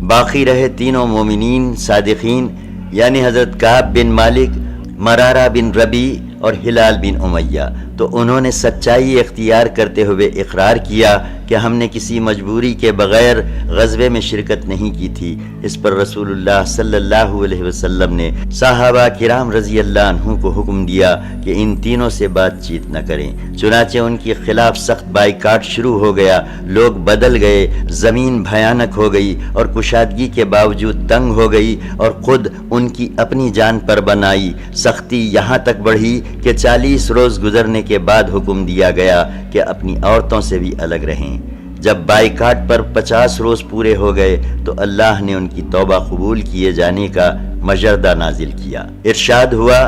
S1: باقی رہے تینوں مومنین صادقین، یعنی حضرت کعب بن مالک، مرارہ بن ربی اور ہلال بن امیہ، تو انہوں نے سچائی اختیار کرتے ہوئے اقرار کیا کہ ہم نے کسی مجبوری کے بغیر غزوے میں شرکت نہیں کی تھی۔ اس پر رسول اللہ صلی اللہ علیہ وسلم نے صحابہ کرام رضی اللہ عنہ کو حکم دیا کہ ان تینوں سے بات چیت نہ کریں، چنانچہ ان کے خلاف سخت بائیکاٹ شروع ہو گیا، لوگ بدل گئے، زمین بھیانک ہو گئی اور کشادگی کے باوجود تنگ ہو گئی، اور خود ان کی اپنی جان پر بنائی سختی یہاں تک بڑھی کہ 40 روز گزرنے کے بعد حکم دیا گیا کہ اپنی عورتوں سے بھی الگ رہیں۔ جب بائیکاٹ پر 50 روز پورے ہو گئے تو اللہ نے ان کی توبہ قبول کیے جانے کا مجردہ نازل کیا۔ ارشاد ہوا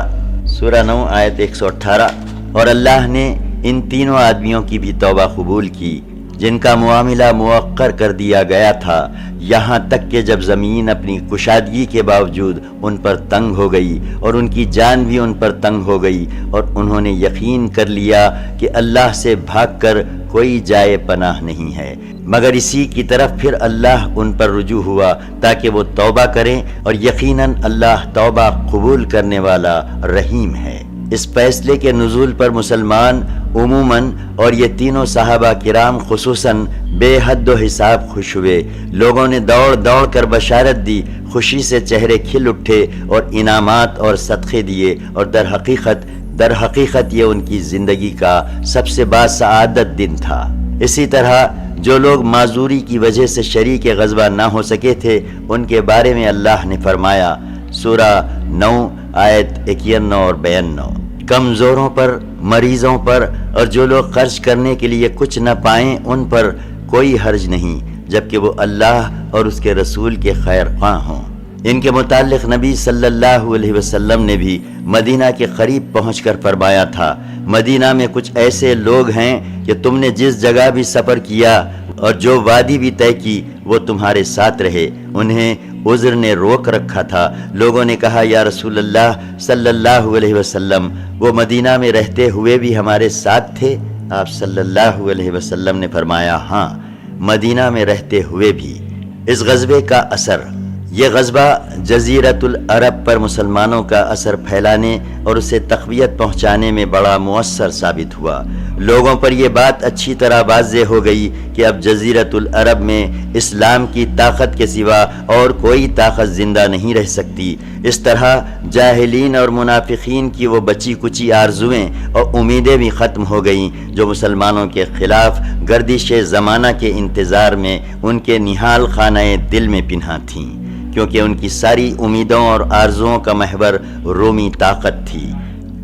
S1: سورہ 9 آیت 118، اور اللہ نے ان تینوں آدمیوں کی بھی توبہ قبول کی جن کا معاملہ موقر کر دیا گیا تھا، یہاں تک کہ جب زمین اپنی کشادگی کے باوجود ان پر تنگ ہو گئی اور ان کی جان بھی ان پر تنگ ہو گئی، اور انہوں نے یقین کر لیا کہ اللہ سے بھاگ کر کوئی جائے پناہ نہیں ہے، مگر اسی کی طرف پھر اللہ ان پر رجوع ہوا تاکہ وہ توبہ کریں، اور یقیناً اللہ توبہ قبول کرنے والا رحیم ہے۔ اس فیصلے کے نزول پر مسلمان عموماً اور یہ تینوں صحابہ کرام خصوصاً بے حد و حساب خوش ہوئے۔ لوگوں نے دوڑ دوڑ کر بشارت دی، خوشی سے چہرے کھل اٹھے اور انعامات اور صدقے دیے، اور در حقیقت یہ ان کی زندگی کا سب سے باسعادت دن تھا۔ اسی طرح جو لوگ معذوری کی وجہ سے شریک غزوہ نہ ہو سکے تھے، ان کے بارے میں اللہ نے فرمایا، سورہ 9 آیت 91 اور 92، کمزوروں پر، مریضوں پر اور جو لوگ خرچ کرنے کے لیے کچھ نہ پائیں ان پر کوئی حرج نہیں، جبکہ وہ اللہ اور اس کے رسول کے خیر خواہ ہوں۔ ان کے متعلق نبی صلی اللہ علیہ وسلم نے بھی مدینہ کے قریب پہنچ کر فرمایا تھا، مدینہ میں کچھ ایسے لوگ ہیں کہ تم نے جس جگہ بھی سفر کیا اور جو وادی بھی طے کی وہ تمہارے ساتھ رہے، انہیں عذر نے روک رکھا تھا۔ لوگوں نے کہا، یا رسول اللہ صلی اللہ علیہ وسلم، وہ مدینہ میں رہتے ہوئے بھی ہمارے ساتھ تھے؟ آپ صلی اللہ علیہ وسلم نے فرمایا، ہاں، مدینہ میں رہتے ہوئے بھی۔ اس غزوے کا اثر، یہ غزوہ جزیرۃ العرب پر مسلمانوں کا اثر پھیلانے اور اسے تقویت پہنچانے میں بڑا مؤثر ثابت ہوا۔ لوگوں پر یہ بات اچھی طرح واضح ہو گئی کہ اب جزیرۃ العرب میں اسلام کی طاقت کے سوا اور کوئی طاقت زندہ نہیں رہ سکتی۔ اس طرح جاہلین اور منافقین کی وہ بچی کچی آرزویں اور امیدیں بھی ختم ہو گئیں جو مسلمانوں کے خلاف گردش زمانہ کے انتظار میں ان کے نہال خانہ دل میں پنہاں تھیں، کیونکہ ان کی ساری امیدوں اور آرزوؤں کا محور رومی طاقت تھی،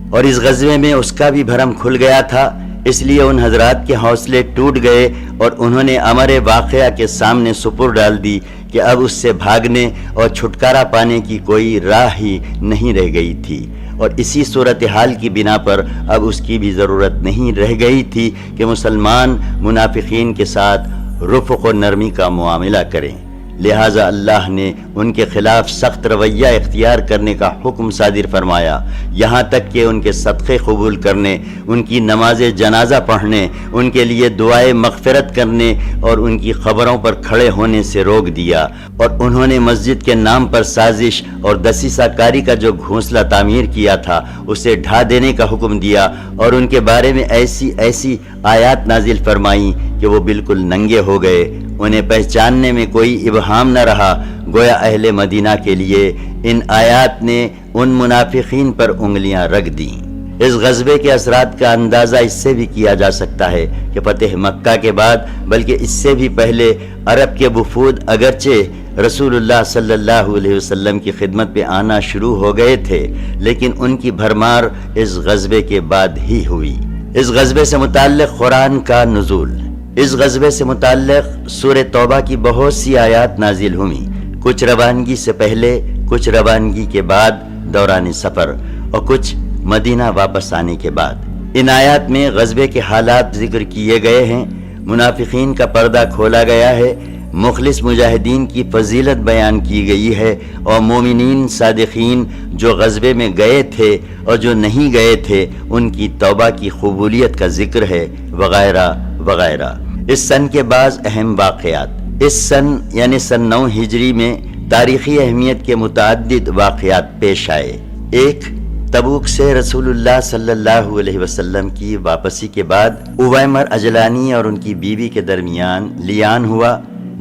S1: اور اس غزوے میں اس کا بھی بھرم کھل گیا تھا۔ اس لیے ان حضرات کے حوصلے ٹوٹ گئے اور انہوں نے امر واقعہ کے سامنے سپر ڈال دی کہ اب اس سے بھاگنے اور چھٹکارا پانے کی کوئی راہ ہی نہیں رہ گئی تھی، اور اسی صورتحال کی بنا پر اب اس کی بھی ضرورت نہیں رہ گئی تھی کہ مسلمان منافقین کے ساتھ رفق و نرمی کا معاملہ کریں۔ لہٰذا اللہ نے ان کے خلاف سخت رویہ اختیار کرنے کا حکم صادر فرمایا، یہاں تک کہ ان کے صدقے قبول کرنے، ان کی نماز جنازہ پڑھنے، ان کے لیے دعائے مغفرت کرنے اور ان کی قبروں پر کھڑے ہونے سے روک دیا، اور انہوں نے مسجد کے نام پر سازش اور دسیسہ کاری کا جو گھونسلہ تعمیر کیا تھا اسے ڈھا دینے کا حکم دیا، اور ان کے بارے میں ایسی آیات نازل فرمائیں کہ وہ بالکل ننگے ہو گئے، انہیں پہچاننے میں کوئی ابہام نہ رہا۔ گویا اہل مدینہ کے لیے ان آیات نے ان منافقین پر انگلیاں رکھ دیں۔ اس غزوے کے اثرات کا اندازہ اس سے بھی کیا جا سکتا ہے کہ فتح مکہ کے بعد بلکہ اس سے بھی پہلے عرب کے وفود اگرچہ رسول اللہ صلی اللہ علیہ وسلم کی خدمت پہ آنا شروع ہو گئے تھے، لیکن ان کی بھرمار اس غزوے کے بعد ہی ہوئی۔ اس غزوے سے متعلق قرآن کا نزول، اس غزوے سے متعلق سورہ توبہ کی بہت سی آیات نازل ہوئیں، کچھ روانگی سے پہلے، کچھ روانگی کے بعد دوران سفر، اور کچھ مدینہ واپس آنے کے بعد۔ ان آیات میں غزوے کے حالات ذکر کیے گئے ہیں، منافقین کا پردہ کھولا گیا ہے، مخلص مجاہدین کی فضیلت بیان کی گئی ہے، اور مومنین صادقین جو غزوے میں گئے تھے اور جو نہیں گئے تھے ان کی توبہ کی قبولیت کا ذکر ہے، وغیرہ وغیرہ۔ اس سن کے بعض اہم واقعات۔ اس سن یعنی سن 9 ہجری میں تاریخی اہمیت کے متعدد واقعات پیش آئے۔ ایک، تبوک سے رسول اللہ صلی اللہ علیہ وسلم کی واپسی کے بعد اویمر اجلانی اور ان کی بیوی کے درمیان لیان ہوا۔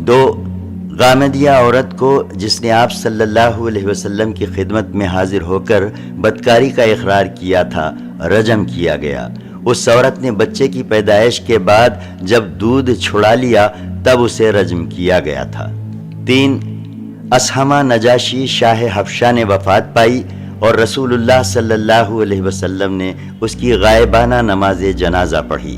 S1: 2، غامدیہ عورت کو جس نے آپ صلی اللہ علیہ وسلم کی خدمت میں حاضر ہو کر بدکاری کا اقرار کیا تھا، رجم کیا گیا۔ اس عورت نے بچے کی پیدائش کے بعد جب دودھ چھڑا لیا تب اسے رجم کیا گیا تھا۔ 3، اسہمہ نجاشی شاہ حبشہ نے وفات پائی اور رسول اللہ صلی اللہ علیہ وسلم نے اس کی غائبانہ نماز جنازہ پڑھی۔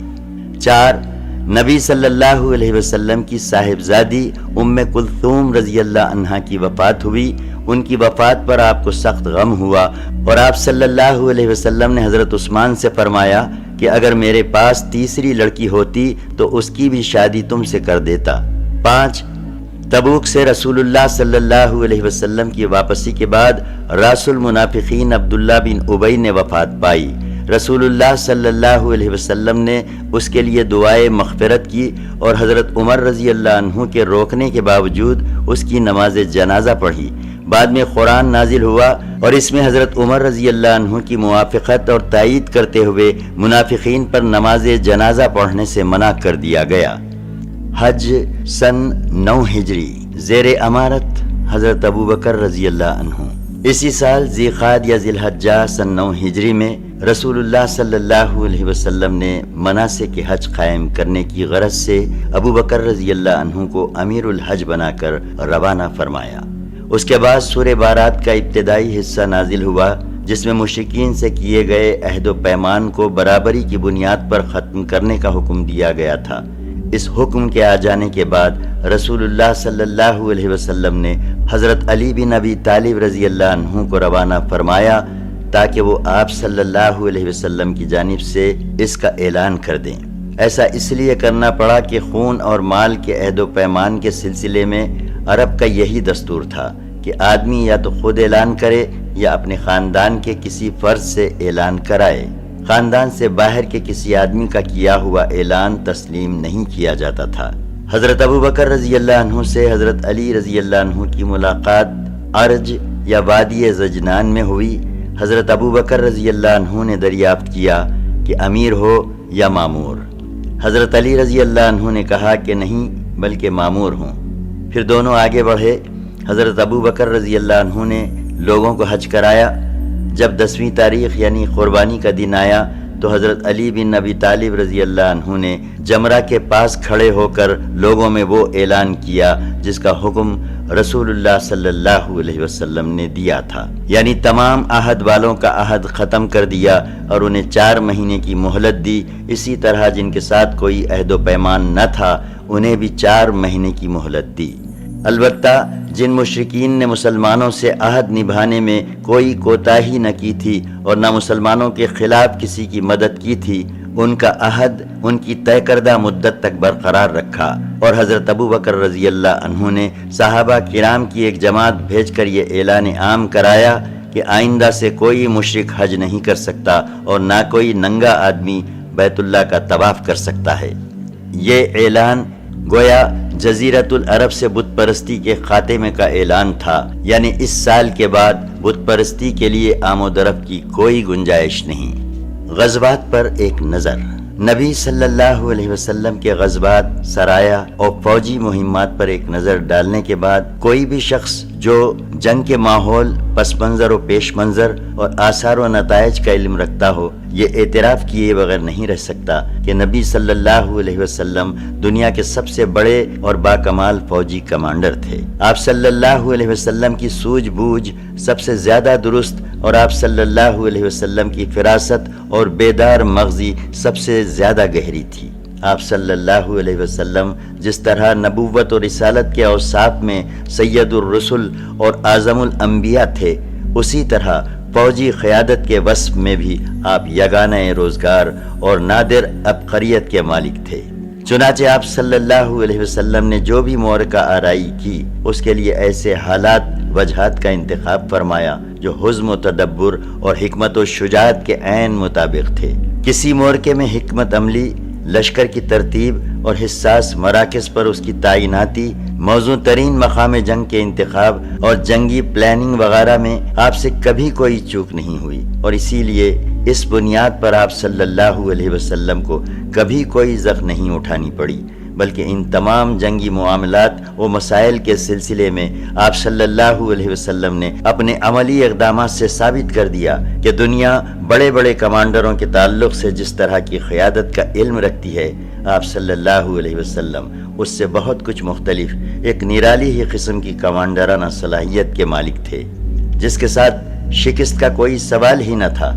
S1: 4، نبی صلی اللہ علیہ وسلم کی صاحبزادی ام کلثوم رضی اللہ عنہا کی وفات ہوئی۔ ان کی وفات پر آپ کو سخت غم ہوا اور آپ صلی اللہ علیہ وسلم نے حضرت عثمان سے فرمایا کہ اگر میرے پاس تیسری لڑکی ہوتی تو اس کی بھی شادی تم سے کر دیتا۔ 5 تبوک سے رسول اللہ صلی اللہ علیہ وسلم کی واپسی کے بعد راس المنافقین عبداللہ بن ابی نے وفات پائی۔ رسول اللہ صلی اللہ علیہ وسلم نے اس کے لیے دعائے مغفرت کی اور حضرت عمر رضی اللہ عنہ کے روکنے کے باوجود اس کی نماز جنازہ پڑھی۔ بعد میں قرآن نازل ہوا اور اس میں حضرت عمر رضی اللہ عنہ کی موافقت اور تائید کرتے ہوئے منافقین پر نماز جنازہ پڑھنے سے منع کر دیا گیا۔ حج سن 9 ہجری، زیر امارت حضرت ابوبکر رضی اللہ عنہ۔ اسی سال ذیقعدہ یا ذی الحجہ سن 9 ہجری میں رسول اللہ صلی اللہ علیہ وسلم نے مناسک حج قائم کرنے کی غرض سے ابوبکر رضی اللہ عنہ کو امیر الحج بنا کر روانہ فرمایا۔ اس کے بعد سورہ بارات کا ابتدائی حصہ نازل ہوا، جس میں مشرکین سے کیے گئے عہد و پیمان کو برابری کی بنیاد پر ختم کرنے کا حکم دیا گیا تھا۔ اس حکم کے آ جانے کے بعد رسول اللہ صلی اللہ علیہ وسلم نے حضرت علی بن ابی طالب رضی اللہ عنہ کو روانہ فرمایا تاکہ وہ آپ صلی اللہ علیہ وسلم کی جانب سے اس کا اعلان کر دیں۔ ایسا اس لیے کرنا پڑا کہ خون اور مال کے عہد و پیمان کے سلسلے میں عرب کا یہی دستور تھا کہ آدمی یا تو خود اعلان کرے یا اپنے خاندان کے کسی فرد سے اعلان کرائے۔ خاندان سے باہر کے کسی آدمی کا کیا ہوا اعلان تسلیم نہیں کیا جاتا تھا۔ حضرت ابوبکر رضی اللہ عنہ سے حضرت علی رضی اللہ عنہ کی ملاقات ارج یا وادی زجنان میں ہوئی۔ حضرت ابوبکر رضی اللہ عنہ نے دریافت کیا کہ امیر ہو یا مامور۔ حضرت علی رضی اللہ عنہ نے کہا کہ نہیں بلکہ مامور ہوں۔ پھر دونوں آگے بڑھے۔ حضرت ابوبکر رضی اللہ عنہ نے لوگوں کو حج کرایا۔ جب 10ویں تاریخ یعنی قربانی کا دن آیا تو حضرت علی بن ابی طالب رضی اللہ عنہ نے جمرہ کے پاس کھڑے ہو کر لوگوں میں وہ اعلان کیا جس کا حکم رسول اللہ صلی اللہ علیہ وسلم نے دیا تھا، یعنی تمام عہد والوں کا عہد ختم کر دیا اور انہیں 4 مہینے کی مہلت دی۔ اسی طرح جن کے ساتھ کوئی عہد و پیمان نہ تھا انہیں بھی 4 مہینے کی مہلت دی۔ البتہ جن مشرکین نے مسلمانوں سے عہد نبھانے میں کوئی کوتاہی نہ کی تھی اور نہ مسلمانوں کے خلاف کسی کی مدد کی تھی، ان کا عہد ان کی طے کردہ مدت تک برقرار رکھا اور حضرت ابوبکر رضی اللہ عنہ نے صحابہ کرام کی ایک جماعت بھیج کر یہ اعلان عام کرایا کہ آئندہ سے کوئی مشرک حج نہیں کر سکتا اور نہ کوئی ننگا آدمی بیت اللہ کا طواف کر سکتا ہے۔ یہ اعلان گویا جزیرۃ العرب سے بت پرستی کے خاتمے کا اعلان تھا، یعنی اس سال کے بعد بت پرستی کے لیے آمد و رفت کی کوئی گنجائش نہیں۔ غزوات پر ایک نظر۔ نبی صلی اللہ علیہ وسلم کے غزوات، سرایہ اور فوجی مہمات پر ایک نظر ڈالنے کے بعد کوئی بھی شخص جو جنگ کے ماحول، پس منظر و پیش منظر اور آثار و نتائج کا علم رکھتا ہو، یہ اعتراف کیے بغیر نہیں رہ سکتا کہ نبی صلی اللہ علیہ وسلم دنیا کے سب سے بڑے اور باکمال فوجی کمانڈر تھے۔ آپ صلی اللہ علیہ وسلم کی سوجھ بوجھ سب سے زیادہ درست اور آپ صلی اللہ علیہ وسلم کی فراست اور بیدار مغزی سب سے زیادہ گہری تھی۔ آپ صلی اللہ علیہ وسلم جس طرح نبوت اور رسالت کے اوصاف میں سید الرسل اور اعظم الانبیاء تھے، اسی طرح فوجی قیادت کے وصف میں بھی آپ یگانہ روزگار اور نادر عبقریت کے مالک تھے۔ چنانچہ آپ صلی اللہ علیہ وسلم نے جو بھی معرکہ آرائی کی، اس کے لیے ایسے حالات وجہات کا انتخاب فرمایا جو حزم و تدبر اور حکمت و شجاعت کے عین مطابق تھے۔ کسی معرکے میں حکمت عملی، لشکر کی ترتیب اور حساس مراکز پر اس کی تعیناتی، موزوں ترین مقام جنگ کے انتخاب اور جنگی پلاننگ وغیرہ میں آپ سے کبھی کوئی چوک نہیں ہوئی، اور اسی لیے اس بنیاد پر آپ صلی اللہ علیہ وسلم کو کبھی کوئی زخم نہیں اٹھانی پڑی، بلکہ ان تمام جنگی معاملات و مسائل کے سلسلے میں آپ صلی اللہ علیہ وسلم نے اپنے عملی اقدامات سے ثابت کر دیا کہ دنیا بڑے بڑے کمانڈروں کے تعلق سے جس طرح کی قیادت کا علم رکھتی ہے، آپ صلی اللہ علیہ وسلم اس سے بہت کچھ مختلف ایک نرالی ہی قسم کی کمانڈرانہ صلاحیت کے مالک تھے، جس کے ساتھ شکست کا کوئی سوال ہی نہ تھا۔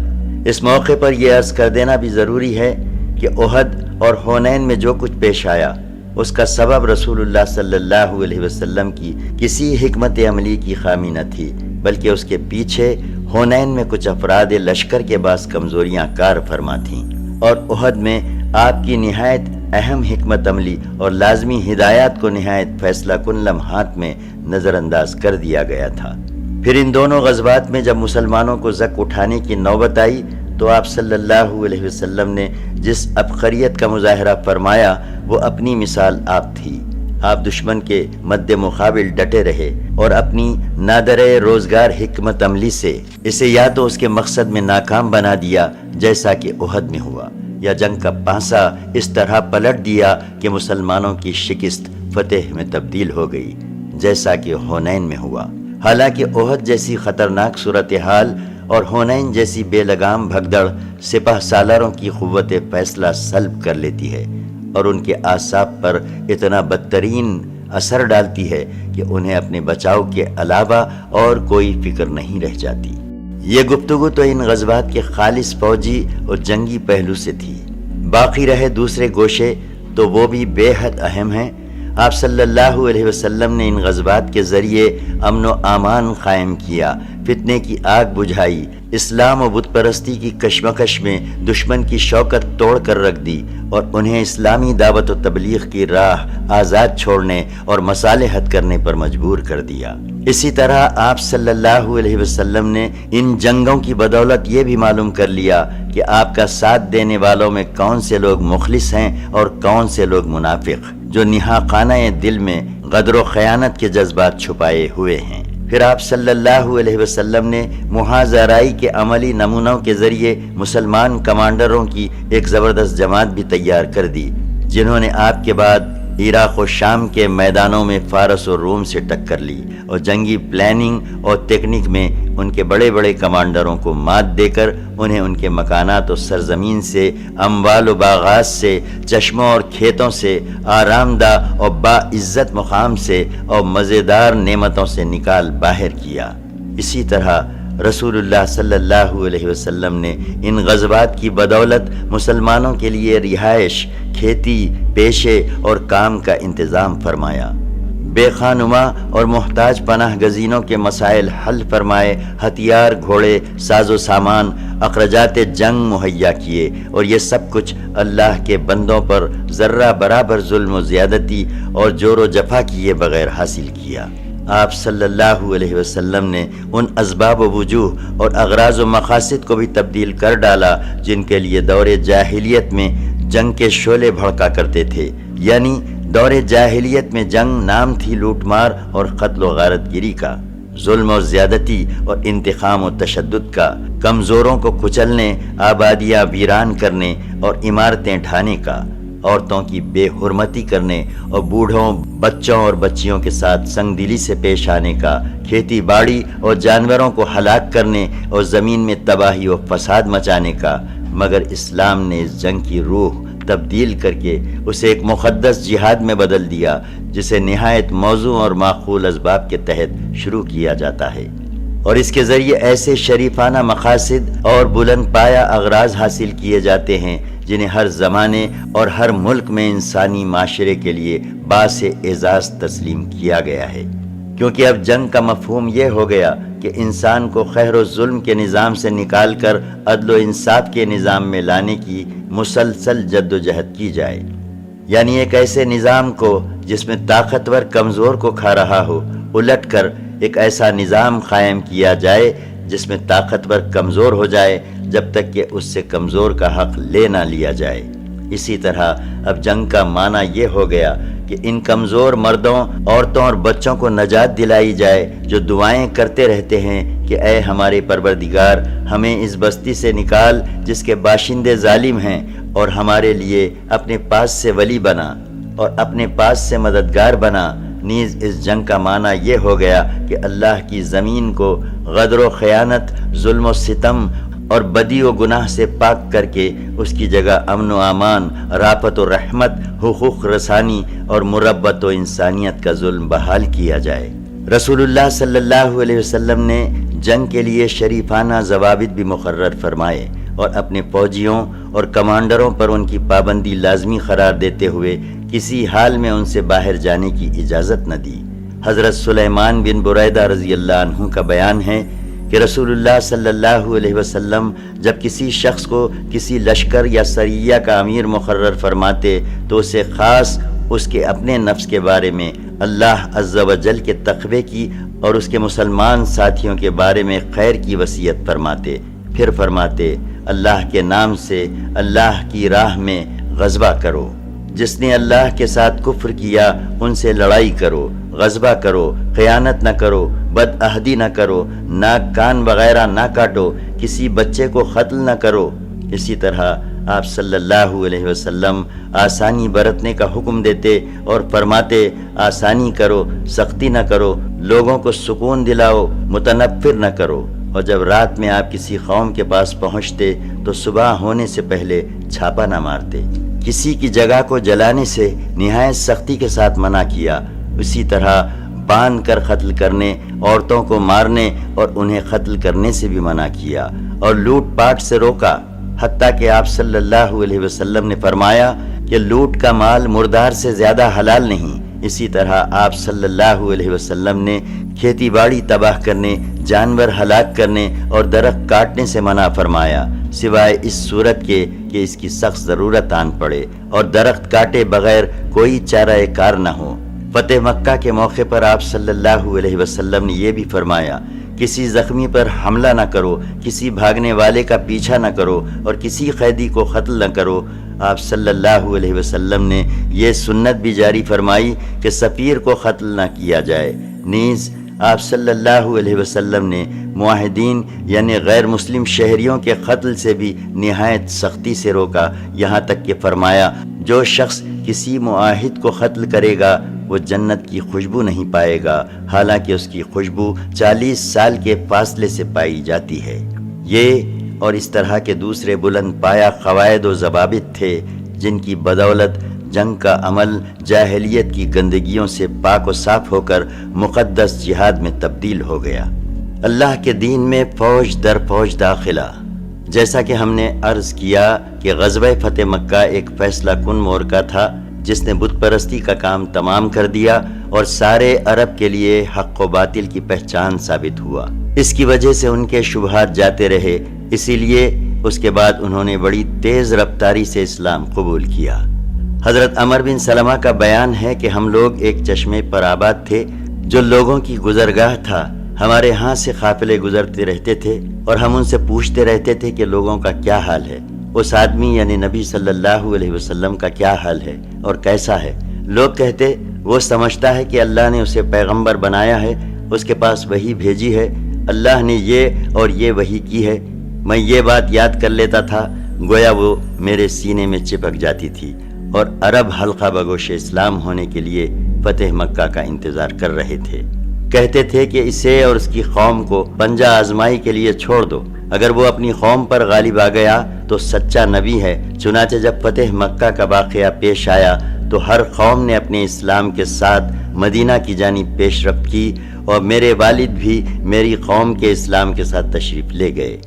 S1: اس موقع پر یہ عرض کر دینا بھی ضروری ہے کہ احد اور حنین میں جو کچھ پیش آیا، اس کا سبب رسول اللہ صلی اللہ علیہ وسلم کی کسی حکمت عملی کی خامی نہ تھی، بلکہ اس کے پیچھے حنین میں کچھ افراد لشکر کے بعض کمزوریاں کار فرما تھیں۔ اور احد میں آپ کی نہایت اہم حکمت عملی اور لازمی ہدایات کو نہایت فیصلہ کن لمحات میں نظر انداز کر دیا گیا تھا۔ پھر ان دونوں غزوات میں جب مسلمانوں کو زک اٹھانے کی نوبت آئی تو آپ صلی اللہ علیہ وسلم نے جس عبقریت کا مظاہرہ فرمایا وہ اپنی مثال آپ تھی۔ آپ دشمن کے مد مقابل ڈٹے رہے اور اپنی نادرِ روزگار حکمت عملی سے اسے یا تو اس کے مقصد میں ناکام بنا دیا جیسا کہ احد میں ہوا، یا جنگ کا پانسا اس طرح پلٹ دیا کہ مسلمانوں کی شکست فتح میں تبدیل ہو گئی جیسا کہ حنین میں ہوا۔ حالانکہ احد جیسی خطرناک صورتحال اور حنین جیسی بے لگام بھگدڑ سپہ سالاروں کی قوت فیصلہ سلب کر لیتی ہے اور ان کے اعصاب پر اتنا بدترین اثر ڈالتی ہے کہ انہیں اپنے بچاؤ کے علاوہ اور کوئی فکر نہیں رہ جاتی۔ یہ گفتگو تو ان غزوات کے خالص فوجی اور جنگی پہلو سے تھی، باقی رہے دوسرے گوشے تو وہ بھی بے حد اہم ہیں۔ آپ صلی اللہ علیہ وسلم نے ان غزوات کے ذریعے امن و امان قائم کیا، فتنے کی آگ بجھائی، اسلام و بت پرستی کی کشمکش میں دشمن کی شوکت توڑ کر رکھ دی اور انہیں اسلامی دعوت و تبلیغ کی راہ آزاد چھوڑنے اور مصالحت کرنے پر مجبور کر دیا۔ اسی طرح آپ صلی اللہ علیہ وسلم نے ان جنگوں کی بدولت یہ بھی معلوم کر لیا کہ آپ کا ساتھ دینے والوں میں کون سے لوگ مخلص ہیں اور کون سے لوگ منافق، جو نہاقانہ دل میں غدر و خیانت کے جذبات چھپائے ہوئے ہیں۔ پھر آپ صلی اللہ علیہ وسلم نے محاذرائی کے عملی نمونوں کے ذریعے مسلمان کمانڈروں کی ایک زبردست جماعت بھی تیار کر دی، جنہوں نے آپ کے بعد عراق و شام کے میدانوں میں فارس و روم سے ٹکر لی اور جنگی پلاننگ اور تکنیک میں ان کے بڑے بڑے کمانڈروں کو مات دے کر انہیں ان کے مکانات و سرزمین سے، اموال و باغات سے، چشموں اور کھیتوں سے، آرام دہ اور باعزت مقام سے اور مزیدار نعمتوں سے نکال باہر کیا۔ اسی طرح رسول اللہ صلی اللہ علیہ وسلم نے ان غزوات کی بدولت مسلمانوں کے لیے رہائش، کھیتی، پیشے اور کام کا انتظام فرمایا، بے خانما اور محتاج پناہ گزینوں کے مسائل حل فرمائے، ہتھیار، گھوڑے، ساز و سامان، اخراجات جنگ مہیا کیے، اور یہ سب کچھ اللہ کے بندوں پر ذرہ برابر ظلم و زیادتی اور جور و جفا کیے بغیر حاصل کیا۔ آپ صلی اللہ علیہ وسلم نے ان اسباب و وجوہ اور اغراض و مقاصد کو بھی تبدیل کر ڈالا جن کے لیے دور جاہلیت میں جنگ کے شعلے بھڑکا کرتے تھے، یعنی دور جاہلیت میں جنگ نام تھی لوٹ مار اور قتل و غارت گیری کا، ظلم و زیادتی اور انتقام و تشدد کا، کمزوروں کو کچلنے، آبادیاں ویران کرنے اور عمارتیں ڈھانے کا، عورتوں کی بے حرمتی کرنے اور بوڑھوں، بچوں اور بچیوں کے ساتھ سنگ دلی سے پیش آنے کا، کھیتی باڑی اور جانوروں کو ہلاک کرنے اور زمین میں تباہی و فساد مچانے کا، مگر اسلام نے اس جنگ کی روح تبدیل کر کے اسے ایک مقدس جہاد میں بدل دیا، جسے نہایت موزوں اور معقول اسباب کے تحت شروع کیا جاتا ہے، اور اس کے ذریعے ایسے شریفانہ مقاصد اور بلند پایہ اغراض حاصل کیے جاتے ہیں جنہیں ہر زمانے اور ہر ملک میں انسانی معاشرے کے لیے باعث اعزاز تسلیم کیا گیا ہے، کیونکہ اب جنگ کا مفہوم یہ ہو گیا کہ انسان کو قہر و ظلم کے نظام سے نکال کر عدل و انصاف کے نظام میں لانے کی مسلسل جد و جہد کی جائے، یعنی ایک ایسے نظام کو جس میں طاقتور کمزور کو کھا رہا ہو، الٹ کر ایک ایسا نظام قائم کیا جائے جس میں طاقتور کمزور ہو جائے جب تک کہ اس سے کمزور کا حق لے نہ لیا جائے۔ اسی طرح اب جنگ کا معنی یہ ہو گیا کہ ان کمزور مردوں، عورتوں اور بچوں کو نجات دلائی جائے جو دعائیں کرتے رہتے ہیں کہ اے ہمارے پروردگار، ہمیں اس بستی سے نکال جس کے باشندے ظالم ہیں، اور ہمارے لیے اپنے پاس سے ولی بنا اور اپنے پاس سے مددگار بنا۔ نیز اس جنگ کا معنی یہ ہو گیا کہ اللہ کی زمین کو غدر و خیانت، ظلم و ستم اور بدی و گناہ سے پاک کر کے اس کی جگہ امن و امان، رافت و رحمت، حقوق رسانی اور مربت و انسانیت کا ظلم بحال کیا جائے۔ رسول اللہ صلی اللہ علیہ وسلم نے جنگ کے لیے شریفانہ ضوابط بھی مقرر فرمائے اور اپنے فوجیوں اور کمانڈروں پر ان کی پابندی لازمی قرار دیتے ہوئے کسی حال میں ان سے باہر جانے کی اجازت نہ دی۔ حضرت سلیمان بن بریدہ رضی اللہ عنہ کا بیان ہے کہ رسول اللہ صلی اللہ علیہ وسلم جب کسی شخص کو کسی لشکر یا سریہ کا امیر مقرر فرماتے تو اسے خاص اس کے اپنے نفس کے بارے میں اللہ عز و جل کے تقوی کی اور اس کے مسلمان ساتھیوں کے بارے میں خیر کی وصیت فرماتے۔ پھر فرماتے اللہ کے نام سے اللہ کی راہ میں غزوہ کرو، جس نے اللہ کے ساتھ کفر کیا ان سے لڑائی کرو، غزوہ کرو، خیانت نہ کرو، بد عہدی نہ کرو، ناک کان وغیرہ نہ کاٹو، کسی بچے کو قتل نہ کرو۔ اسی طرح آپ صلی اللہ علیہ وسلم آسانی برتنے کا حکم دیتے اور فرماتے آسانی کرو، سختی نہ کرو، لوگوں کو سکون دلاؤ، متنفر نہ کرو۔ اور جب رات میں آپ کسی قوم کے پاس پہنچتے تو صبح ہونے سے پہلے چھاپا نہ مارتے۔ کسی کی جگہ کو جلانے سے نہایت سختی کے ساتھ منع کیا۔ اسی طرح باندھ کر قتل کرنے، عورتوں کو مارنے اور انہیں قتل کرنے سے بھی منع کیا، اور لوٹ پاٹ سے روکا، حتیٰ کہ آپ صلی اللہ علیہ وسلم نے فرمایا کہ لوٹ کا مال مردار سے زیادہ حلال نہیں۔ اسی طرح آپ صلی اللہ علیہ وسلم نے کھیتی باڑی تباہ کرنے، جانور ہلاک کرنے اور درخت کاٹنے سے منع فرمایا، سوائے اس صورت کے کہ اس کی سخت ضرورت آن پڑے اور درخت کاٹے بغیر کوئی چارہ کار نہ ہو۔ فتح مکہ کے موقع پر آپ صلی اللہ علیہ وسلم نے یہ بھی فرمایا کسی زخمی پر حملہ نہ کرو، کسی بھاگنے والے کا پیچھا نہ کرو اور کسی قیدی کو قتل نہ کرو۔ آپ صلی اللہ علیہ وسلم نے یہ سنت بھی جاری فرمائی کہ سفیر کو قتل نہ کیا جائے۔ نیز آپ صلی اللہ علیہ وسلم نے معاہدین یعنی غیر مسلم شہریوں کے قتل سے بھی نہایت سختی سے روکا، یہاں تک کہ فرمایا جو شخص کسی معاہد کو قتل کرے گا وہ جنت کی خوشبو نہیں پائے گا، حالانکہ اس کی خوشبو 40 سال کے فاصلے سے پائی جاتی ہے۔ یہ اور اس طرح کے دوسرے بلند پایا قواعد و ضوابط تھے جن کی بدولت جنگ کا عمل جاہلیت کی گندگیوں سے پاک و صاف ہو کر مقدس جہاد میں تبدیل ہو گیا۔ اللہ کے دین میں فوج در فوج داخلہ۔ جیسا کہ ہم نے عرض کیا کہ غزوہ فتح مکہ ایک فیصلہ کن مورکہ تھا جس نے بت پرستی کا کام تمام کر دیا اور سارے عرب کے لیے حق و باطل کی پہچان ثابت ہوا۔ اس کی وجہ سے ان کے شبہات جاتے رہے، اسی لیے اس کے بعد انہوں نے بڑی تیز رفتاری سے اسلام قبول کیا۔ حضرت عمر بن سلمہ کا بیان ہے کہ ہم لوگ ایک چشمے پر آباد تھے جو لوگوں کی گزرگاہ تھا۔ ہمارے ہاں سے قافلے گزرتے رہتے تھے اور ہم ان سے پوچھتے رہتے تھے کہ لوگوں کا کیا حال ہے، اس آدمی یعنی نبی صلی اللہ علیہ وسلم کا کیا حال ہے اور کیسا ہے۔ لوگ کہتے وہ سمجھتا ہے کہ اللہ نے اسے پیغمبر بنایا ہے، اس کے پاس وحی بھیجی ہے، اللہ نے یہ اور یہ وحی کی ہے۔ میں یہ بات یاد کر لیتا تھا، گویا وہ میرے سینے میں چپک جاتی تھی، اور عرب حلقہ بگوش اسلام ہونے کے لیے فتح مکہ کا انتظار کر رہے تھے۔ کہتے تھے کہ اسے اور اس کی قوم کو پنجہ آزمائی کے لیے چھوڑ دو، اگر وہ اپنی قوم پر غالب آ گیا تو سچا نبی ہے۔ چنانچہ جب فتح مکہ کا واقعہ پیش آیا تو ہر قوم نے اپنے اسلام کے ساتھ مدینہ کی جانب پیش رفت کی، اور میرے والد بھی میری قوم کے اسلام کے ساتھ تشریف لے گئے۔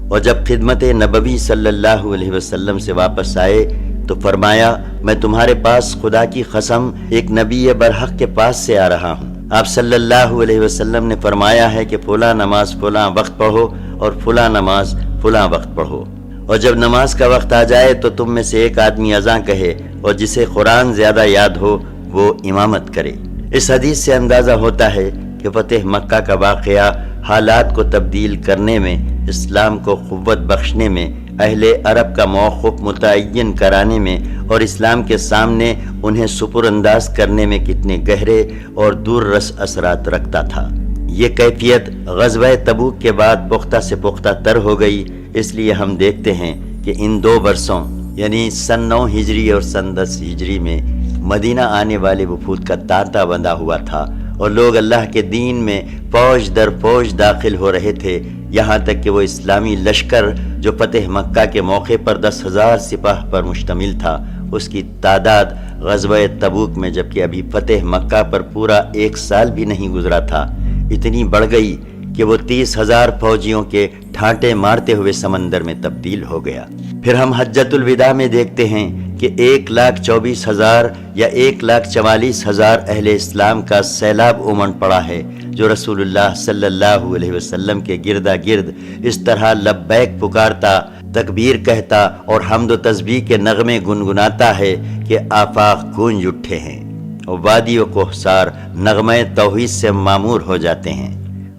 S1: اور جب خدمت نبوی صلی اللہ علیہ وسلم سے واپس آئے تو فرمایا میں تمہارے پاس خدا کی قسم ایک نبی برحق کے پاس سے آ رہا ہوں۔ آپ صلی اللہ علیہ وسلم نے فرمایا ہے کہ فلاں نماز فلاں وقت پڑھو اور فلاں نماز فلاں وقت پڑھو، اور جب نماز کا وقت آ جائے تو تم میں سے ایک آدمی اذاں کہے اور جسے قرآن زیادہ یاد ہو وہ امامت کرے۔ اس حدیث سے اندازہ ہوتا ہے کہ فتح مکہ کا واقعہ حالات کو تبدیل کرنے میں، اسلام کو قوت بخشنے میں، اہل عرب کا موقف متعین کرانے میں اور اسلام کے سامنے انہیں سپر انداز کرنے میں کتنے گہرے اور دور رس اثرات رکھتا تھا۔ یہ کیفیت غزوہ تبوک کے بعد پختہ سے پختہ تر ہو گئی۔ اس لیے ہم دیکھتے ہیں کہ ان 2 برسوں یعنی سن 9 ہجری اور سن 10 ہجری میں مدینہ آنے والے وفود کا تانتا بندھا ہوا تھا، اور لوگ اللہ کے دین میں فوج در فوج داخل ہو رہے تھے، یہاں تک کہ وہ اسلامی لشکر جو فتح مکہ کے موقع پر 10,000 سپاہ پر مشتمل تھا، اس کی تعداد غزوہ تبوک میں جبکہ ابھی فتح مکہ پر پورا 1 سال بھی نہیں گزرا تھا، اتنی بڑھ گئی کہ وہ 30,000 فوجیوں کے ٹھانٹے مارتے ہوئے سمندر میں تبدیل ہو گیا۔ پھر ہم حجۃ الوداع میں دیکھتے ہیں کہ 1,24,000 یا 1,44,000 اہل اسلام کا سیلاب امنڈ پڑا ہے جو رسول اللہ صلی اللہ علیہ وسلم کے گردا گرد اس طرح لبیک پکارتا، تکبیر کہتا اور حمد و تسبیح کے نغمے گنگناتا ہے کہ آفاق گونج اٹھے ہیں اور وادی و کوہسار نغمہ توحید سے معمور ہو جاتے ہیں۔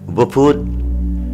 S1: وفود،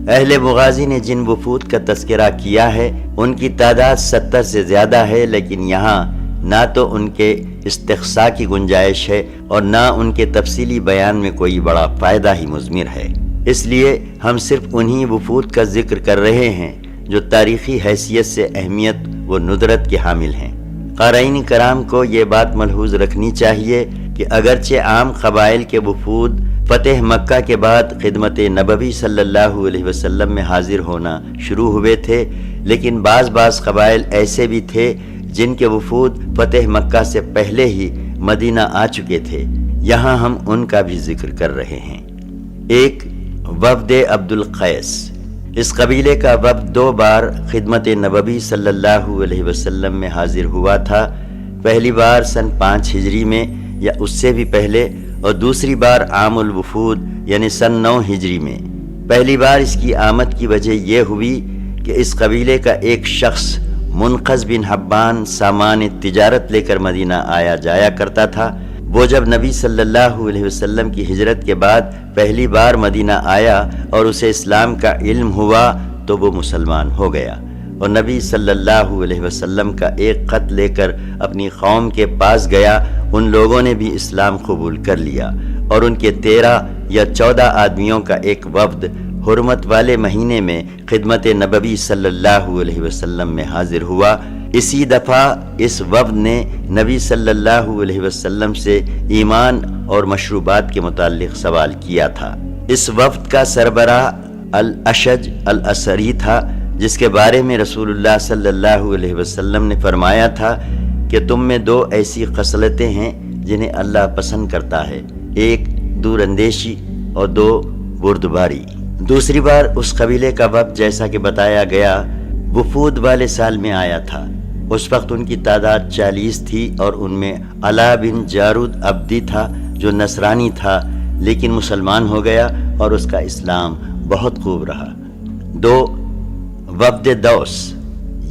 S1: اہل مغازی نے جن وفود کا تذکرہ کیا ہے ان کی تعداد 70 سے زیادہ ہے، لیکن یہاں نہ تو ان کے استقصاء کی گنجائش ہے اور نہ ان کے تفصیلی بیان میں کوئی بڑا فائدہ ہی مضمر ہے، اس لیے ہم صرف انہی وفود کا ذکر کر رہے ہیں جو تاریخی حیثیت سے اہمیت و ندرت کے حامل ہیں۔ قارئین کرام کو یہ بات ملحوظ رکھنی چاہیے کہ اگرچہ عام قبائل کے وفود فتح مکہ کے بعد خدمت نبوی صلی اللہ علیہ وسلم میں حاضر ہونا شروع ہوئے تھے، لیکن بعض قبائل ایسے بھی تھے جن کے وفود فتح مکہ سے پہلے ہی مدینہ آ چکے تھے، یہاں ہم ان کا بھی ذکر کر رہے ہیں۔ ایک، وفد عبد القیس۔ اس قبیلے کا وفد 2 بار خدمت نبوی صلی اللہ علیہ وسلم میں حاضر ہوا تھا، پہلی بار سن 5 ہجری میں یا اس سے بھی پہلے، اور دوسری بار عام الوفود یعنی سن 9 ہجری میں۔ پہلی بار اس کی آمد کی وجہ یہ ہوئی کہ اس قبیلے کا ایک شخص منقذ بن حبان سامان تجارت لے کر مدینہ آیا جایا کرتا تھا۔ وہ جب نبی صلی اللہ علیہ وسلم کی ہجرت کے بعد پہلی بار مدینہ آیا اور اسے اسلام کا علم ہوا تو وہ مسلمان ہو گیا، اور نبی صلی اللہ علیہ وسلم کا ایک خط لے کر اپنی قوم کے پاس گیا۔ ان لوگوں نے بھی اسلام قبول کر لیا اور ان کے 13 یا 14 آدمیوں کا ایک وفد حرمت والے مہینے میں خدمت نبوی صلی اللہ علیہ وسلم میں حاضر ہوا۔ اسی دفعہ اس وفد نے نبی صلی اللہ علیہ وسلم سے ایمان اور مشروبات کے متعلق سوال کیا تھا۔ اس وفد کا سربراہ الاشج الاسری تھا، جس کے بارے میں رسول اللہ صلی اللہ علیہ وسلم نے فرمایا تھا کہ تم میں 2 ایسی خصلتیں ہیں جنہیں اللہ پسند کرتا ہے، ایک دور اندیشی اور 2 بردباری۔ دوسری بار اس قبیلے کا وفد جیسا کہ بتایا گیا وفود والے سال میں آیا تھا۔ اس وقت ان کی تعداد 40 تھی اور ان میں علا بن جارود عبدی تھا جو نصرانی تھا، لیکن مسلمان ہو گیا اور اس کا اسلام بہت خوب رہا۔ 2، وفد دوس۔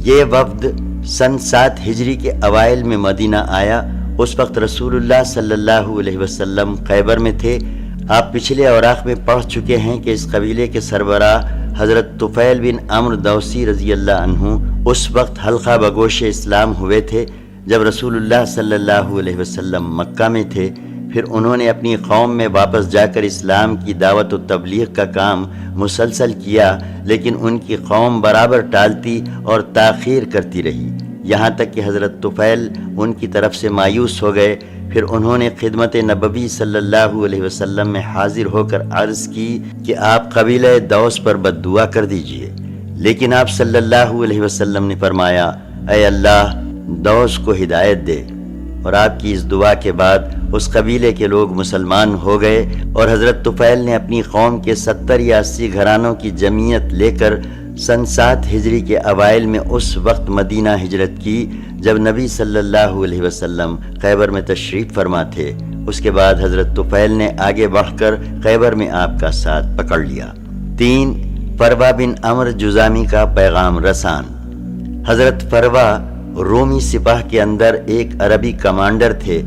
S1: یہ وفد سن 7 ہجری کے اوائل میں مدینہ آیا۔ اس وقت رسول اللہ صلی اللہ علیہ وسلم خیبر میں تھے۔ آپ پچھلے اوراق میں پڑھ چکے ہیں کہ اس قبیلے کے سربراہ حضرت طفیل بن عمرو دوسی رضی اللہ عنہ اس وقت حلقہ بگوش اسلام ہوئے تھے جب رسول اللہ صلی اللہ علیہ وسلم مکہ میں تھے۔ پھر انہوں نے اپنی قوم میں واپس جا کر اسلام کی دعوت و تبلیغ کا کام مسلسل کیا، لیکن ان کی قوم برابر ٹالتی اور تاخیر کرتی رہی، یہاں تک کہ حضرت طفیل ان کی طرف سے مایوس ہو گئے۔ پھر انہوں نے خدمت نبوی صلی اللہ علیہ وسلم میں حاضر ہو کر عرض کی کہ آپ قبیلہ دوس پر بد دعا کر دیجئے، لیکن آپ صلی اللہ علیہ وسلم نے فرمایا، اے اللہ دوس کو ہدایت دے، اور آپ کی اس دعا کے بعد اس قبیلے کے لوگ مسلمان ہو گئے، اور حضرت طفیل نے اپنی قوم کے 70 یا 80 گھرانوں کی جمعیت لے کر سن 7 ہجری کے اوائل میں اس وقت مدینہ ہجرت کی جب نبی صلی اللہ علیہ وسلم خیبر میں تشریف فرما تھے۔ اس کے بعد حضرت طفیل نے آگے بڑھ کر خیبر میں آپ کا ساتھ پکڑ لیا۔ 3، فروا بن عمرو جذامی کا پیغام رسان۔ حضرت فروا رومی سپاہ کے اندر ایک عربی کمانڈر تھے۔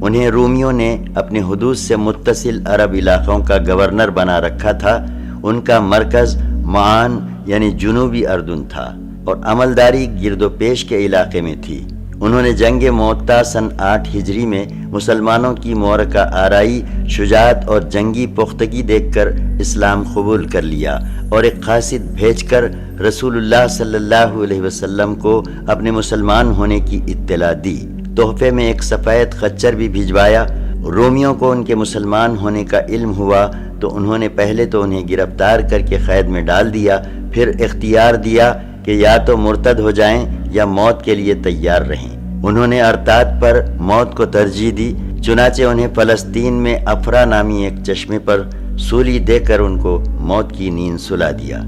S1: انہیں رومیوں نے اپنے حدود سے متصل عرب علاقوں کا گورنر بنا رکھا تھا۔ ان کا مرکز معان یعنی جنوبی اردن تھا اور عملداری گرد و پیش کے علاقے میں تھی۔ انہوں نے جنگ معطا سن 8 ہجری میں مسلمانوں کی معرکہ آرائی، شجاعت اور جنگی پختگی دیکھ کر اسلام قبول کر لیا اور ایک قاصد بھیج کر رسول اللہ صلی اللہ علیہ وسلم کو اپنے مسلمان ہونے کی اطلاع دی۔ تحفے میں ایک سفید خچر بھی بھجوایا۔ رومیوں کو ان کے مسلمان ہونے کا علم ہوا تو انہوں نے پہلے تو انہیں گرفتار کر کے قید میں ڈال دیا، پھر اختیار دیا کہ یا تو مرتد ہو جائیں یا موت کے لیے تیار رہیں۔ انہوں نے ارتاد پر موت کو ترجیح دی، چنانچہ انہیں فلسطین میں افرا نامی ایک چشمے پر سولی دے کر ان کو موت کی نیند سلا دیا۔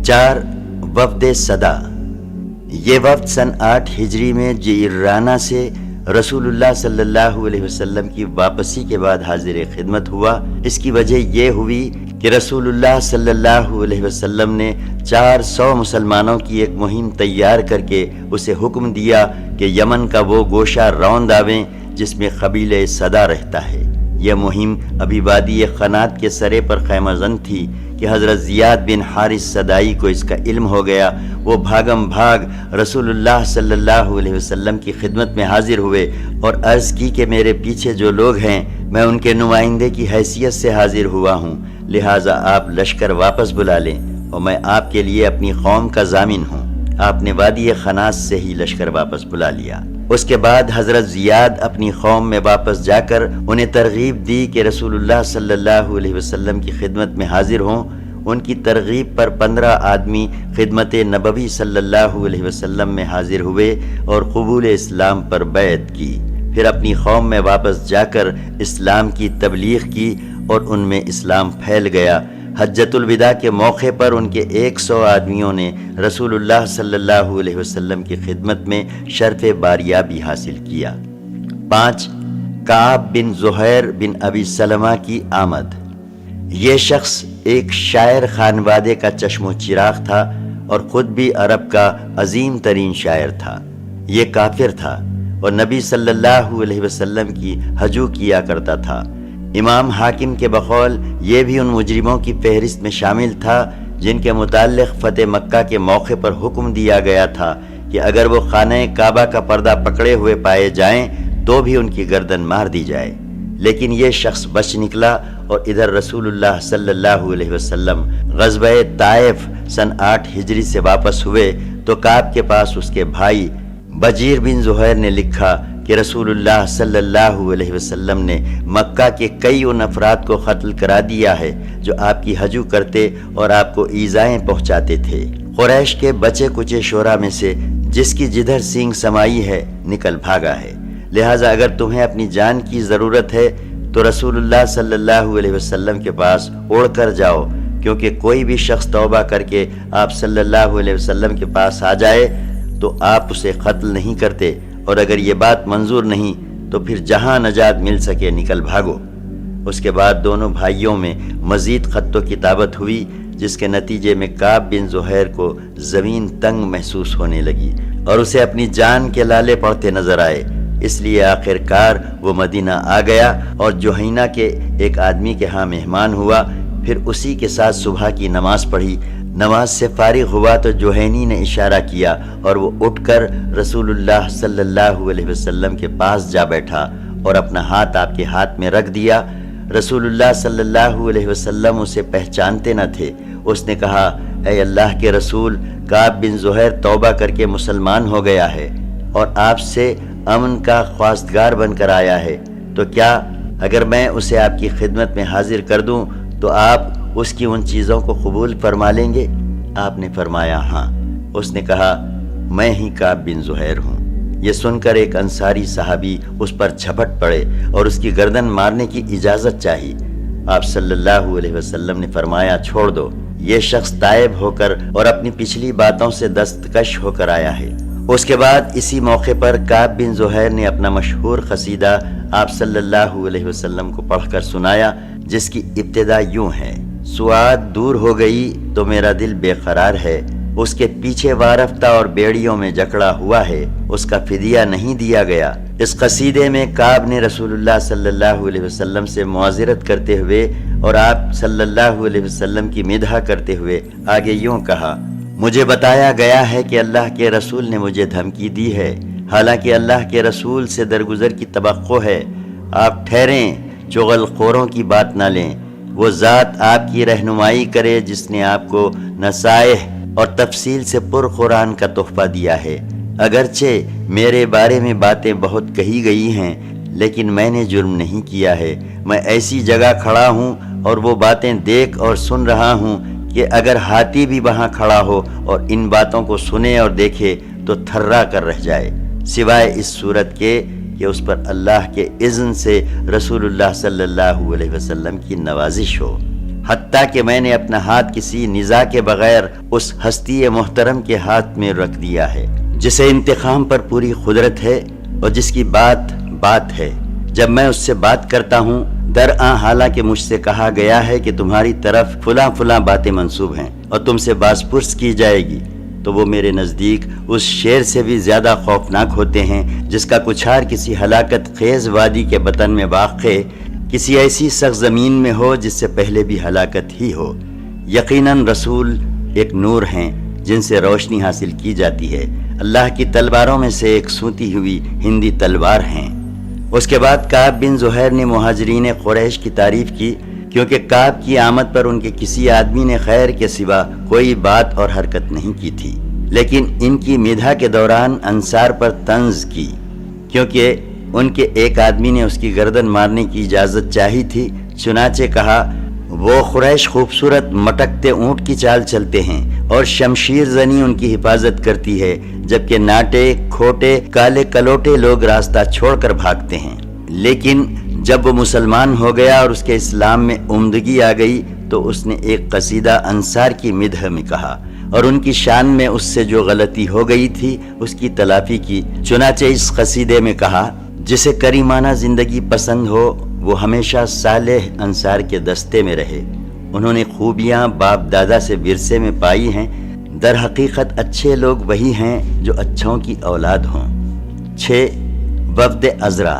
S1: 4، وفد صدا۔ یہ وفد سن 8 ہجری میں جعرانہ سے رسول اللہ صلی اللہ علیہ وسلم کی واپسی کے بعد حاضر خدمت ہوا۔ اس کی وجہ یہ ہوئی کہ رسول اللہ صلی اللہ علیہ وسلم نے 400 مسلمانوں کی ایک مہم تیار کر کے اسے حکم دیا کہ یمن کا وہ گوشہ روند آویں جس میں قبیلہ صدا رہتا ہے۔ یہ مہم ابھی وادی قنات کے سرے پر خیمہ زن تھی کہ حضرت زیاد بن حارث صدائی کو اس کا علم ہو گیا۔ وہ بھاگم بھاگ رسول اللہ صلی اللہ علیہ وسلم کی خدمت میں حاضر ہوئے اور عرض کی کہ میرے پیچھے جو لوگ ہیں میں ان کے نمائندے کی حیثیت سے حاضر ہوا ہوں، لہٰذا آپ لشکر واپس بلا لیں اور میں آپ کے لیے اپنی قوم کا ضامن ہوں۔ آپ نے وادی خناس سے ہی لشکر واپس بلا لیا۔ اس کے بعد حضرت زیاد اپنی قوم میں واپس جا کر انہیں ترغیب دی کہ رسول اللہ صلی اللہ علیہ وسلم کی خدمت میں حاضر ہوں۔ ان کی ترغیب پر 15 آدمی خدمت نبوی صلی اللہ علیہ وسلم میں حاضر ہوئے اور قبول اسلام پر بیعت کی۔ پھر اپنی قوم میں واپس جا کر اسلام کی تبلیغ کی اور ان میں اسلام پھیل گیا۔ حجۃ الوداع کے موقع پر ان کے 100 آدمیوں نے رسول اللہ صلی اللہ علیہ وسلم کی خدمت میں شرف باریابی حاصل کیا۔ 5. کعب بن زہیر بن ابی سلمہ کی آمد۔ یہ شخص ایک شاعر خانوادے کا چشم و چراغ تھا اور خود بھی عرب کا عظیم ترین شاعر تھا۔ یہ کافر تھا اور نبی صلی اللہ علیہ وسلم کی ہجو کیا کرتا تھا۔ امام حاکم کے بقول یہ بھی ان مجرموں کی فہرست میں شامل تھا جن کے متعلق فتح مکہ کے موقع پر حکم دیا گیا تھا کہ اگر وہ خانہ کعبہ کا پردہ پکڑے ہوئے پائے جائیں تو بھی ان کی گردن مار دی جائے، لیکن یہ شخص بچ نکلا اور ادھر رسول اللہ صلی اللہ علیہ وسلم غزوہ طائف سن 8 ہجری سے واپس ہوئے تو کعب کے پاس اس کے بھائی بجیر بن زہیر نے لکھا کہ رسول اللہ صلی اللہ علیہ وسلم نے مکہ کے کئی ان افراد کو قتل کرا دیا ہے جو آپ کی ہجو کرتے اور آپ کو ایذائیں پہنچاتے تھے۔ قریش کے بچے کچے شورا میں سے جس کی جدھر سینگ سمائی ہے نکل بھاگا ہے، لہٰذا اگر تمہیں اپنی جان کی ضرورت ہے تو رسول اللہ صلی اللہ علیہ وسلم کے پاس اڑ کر جاؤ، کیونکہ کوئی بھی شخص توبہ کر کے آپ صلی اللہ علیہ وسلم کے پاس آ جائے تو آپ اسے قتل نہیں کرتے، اور اگر یہ بات منظور نہیں تو پھر جہاں نجات مل سکے نکل بھاگو۔ اس کے بعد دونوں بھائیوں میں مزید خط و کتابت ہوئی جس کے نتیجے میں کعب بن زہیر کو زمین تنگ محسوس ہونے لگی اور اسے اپنی جان کے لالے پڑتے نظر آئے، اس لیے آخر کار وہ مدینہ آ گیا اور جوہینہ کے ایک آدمی کے ہاں مہمان ہوا۔ پھر اسی کے ساتھ صبح کی نماز پڑھی۔ نماز سے فارغ ہوا تو جوہینی نے اشارہ کیا اور وہ اٹھ کر رسول اللہ صلی اللہ علیہ وسلم کے پاس جا بیٹھا اور اپنا ہاتھ آپ کے ہاتھ میں رکھ دیا۔ رسول اللہ صلی اللہ علیہ وسلم اسے پہچانتے نہ تھے۔ اس نے کہا، اے اللہ کے رسول، کعب بن زہیر توبہ کر کے مسلمان ہو گیا ہے اور آپ سے امن کا خواستگار بن کر آیا ہے، تو کیا اگر میں اسے آپ کی خدمت میں حاضر کر دوں تو آپ اس کی ان چیزوں کو قبول فرما لیں گے؟ آپ نے فرمایا ہاں۔ اس نے کہا، میں ہی کعب بن زہیر ہوں۔ یہ سن کر ایک انصاری صحابی اس پر جھپٹ پڑے اور اس کی گردن مارنے کی اجازت چاہی۔ آپ صلی اللہ علیہ وسلم نے فرمایا، چھوڑ دو، یہ شخص تائب ہو کر اور اپنی پچھلی باتوں سے دستکش ہو کر آیا ہے۔ اس کے بعد اسی موقع پر کعب بن زہیر نے اپنا مشہور قصیدہ آپ صلی اللہ علیہ وسلم کو پڑھ کر سنایا، جس کی ابتدا یوں ہے: سعاد دور ہو گئی تو میرا دل بے قرار ہے، اس کے پیچھے وارفتہ اور بیڑیوں میں جکڑا ہوا ہے، اس کا فدیہ نہیں دیا گیا۔ اس قصیدے میں کعب نے رسول اللہ صلی اللہ علیہ وسلم سے معذرت کرتے ہوئے اور آپ صلی اللہ علیہ وسلم کی مدح کرتے ہوئے آگے یوں کہا: مجھے بتایا گیا ہے کہ اللہ کے رسول نے مجھے دھمکی دی ہے، حالانکہ اللہ کے رسول سے درگزر کی توقع ہے۔ آپ ٹھہریں، چغل خوروں کی بات نہ لیں، وہ ذات آپ کی رہنمائی کرے جس نے آپ کو نصائح اور تفصیل سے پر قرآن کا تحفہ دیا ہے۔ اگرچہ میرے بارے میں باتیں بہت کہی گئی ہیں، لیکن میں نے جرم نہیں کیا ہے۔ میں ایسی جگہ کھڑا ہوں اور وہ باتیں دیکھ اور سن رہا ہوں کہ اگر ہاتھی بھی وہاں کھڑا ہو اور ان باتوں کو سنے اور دیکھے تو تھرا کر رہ جائے، سوائے اس صورت کے کہ اس پر اللہ کے اذن سے رسول اللہ صلی اللہ علیہ وسلم کی نوازش ہو۔ حتیٰ کہ میں نے اپنا ہاتھ کسی نزاع کے بغیر اس ہستی محترم کے ہاتھ میں رکھ دیا ہے جسے انتقام پر پوری قدرت ہے اور جس کی بات ہے۔ جب میں اس سے بات کرتا ہوں درآں حالانکہ مجھ سے کہا گیا ہے کہ تمہاری طرف فلاں باتیں منسوب ہیں اور تم سے باز پرس کی جائے گی، تو وہ میرے نزدیک اس شیر سے بھی زیادہ خوفناک ہوتے ہیں جس کا کچھار کسی ہلاکت خیز وادی کے بطن میں واقع کسی ایسی سخت زمین میں ہو جس سے پہلے بھی ہلاکت ہی ہو۔ یقیناً رسول ایک نور ہیں جن سے روشنی حاصل کی جاتی ہے، اللہ کی تلواروں میں سے ایک سوتی ہوئی ہندی تلوار ہیں۔ اس کے بعد کعب بن زہیر نے مہاجرین قریش کی تعریف کی، کیونکہ کعب کی آمد پر ان کے کسی آدمی نے خیر کے سوا کوئی بات اور حرکت نہیں کی تھی، لیکن ان کی مدح کے دوران انصار پر طنز کی، کیونکہ ان کے ایک آدمی نے اس کی گردن مارنے کی اجازت چاہی تھی۔ چنانچہ کہا، وہ قریش خوبصورت مٹکتے اونٹ کی چال چلتے ہیں اور شمشیر زنی ان کی حفاظت کرتی ہے، جبکہ ناٹے کھوٹے کالے کلوٹے لوگ راستہ چھوڑ کر بھاگتے ہیں۔ لیکن جب وہ مسلمان ہو گیا اور اس کے اسلام میں عمدگی آ گئی تو اس نے ایک قصیدہ انصار کی مدح میں کہا اور ان کی شان میں اس سے جو غلطی ہو گئی تھی اس کی تلافی کی۔ چنانچہ اس قصیدے میں کہا، جسے کریمانہ زندگی پسند ہو وہ ہمیشہ صالح انصار کے دستے میں رہے، انہوں نے خوبیاں باپ دادا سے ورثے میں پائی ہیں، در حقیقت اچھے لوگ وہی ہیں جو اچھوں کی اولاد ہوں۔ 6 وفد عذرا۔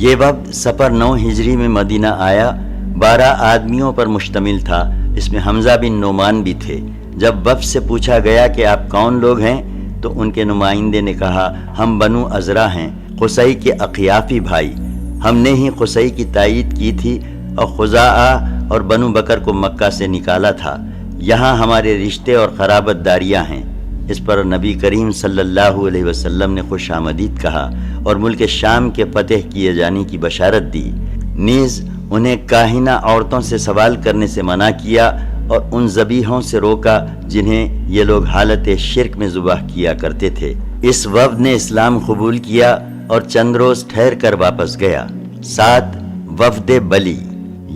S1: یہ وفد سفر 9 ہجری میں مدینہ آیا، 12 آدمیوں پر مشتمل تھا، اس میں حمزہ بن نعمان بھی تھے۔ جب وفد سے پوچھا گیا کہ آپ کون لوگ ہیں تو ان کے نمائندے نے کہا، ہم بنو عذرا ہیں، قصی کے اقیافی بھائی، ہم نے ہی قصی کی تائید کی تھی اور خزاعہ اور بنو بکر کو مکہ سے نکالا تھا، یہاں ہمارے رشتے اور قرابت داریاں ہیں۔ اس پر نبی کریم صلی اللہ علیہ وسلم نے خوش آمدید کہا اور ملک شام کے فتح کیے جانے کی بشارت دی، نیز انہیں کاہنہ عورتوں سے سوال کرنے سے منع کیا اور ان ذبیحوں سے روکا جنہیں یہ لوگ حالت شرک میں ذبح کیا کرتے تھے۔ اس وفد نے اسلام قبول کیا اور چند روز ٹھہر کر واپس گیا۔ 7 وفد بلی۔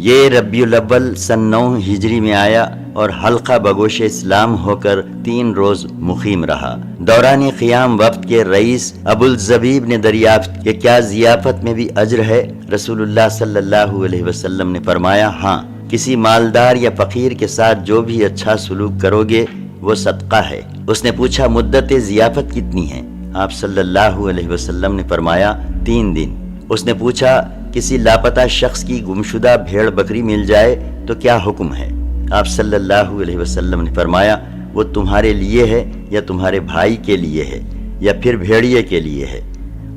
S1: یہ ربیع الاول سن 9 ہجری میں آیا اور حلقہ بگوش اسلام ہو کر 3 روز مقیم رہا۔ دوران قیام وفد کے رئیس ابو الزبیب نے دریافت کہ کیا ضیافت میں بھی اجر ہے؟ رسول اللہ صلی اللہ علیہ وسلم نے فرمایا، ہاں، کسی مالدار یا فقیر کے ساتھ جو بھی اچھا سلوک کرو گے وہ صدقہ ہے۔ اس نے پوچھا، مدت ضیافت کتنی ہے؟ آپ صلی اللہ علیہ وسلم نے فرمایا، 3 دن۔ اس نے پوچھا، کسی لاپتہ شخص کی گمشدہ بھیڑ بکری مل جائے تو کیا حکم ہے؟ آپ صلی اللہ علیہ وسلم نے فرمایا، وہ تمہارے لیے ہے یا تمہارے بھائی کے لیے ہے یا پھر بھیڑیے کے لیے ہے؟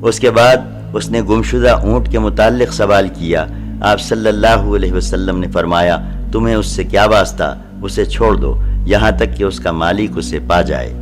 S1: اس کے بعد اس نے گمشدہ اونٹ کے متعلق سوال کیا۔ آپ صلی اللہ علیہ وسلم نے فرمایا، تمہیں اس سے کیا واسطہ؟ اسے چھوڑ دو یہاں تک کہ اس کا مالک اسے پا جائے۔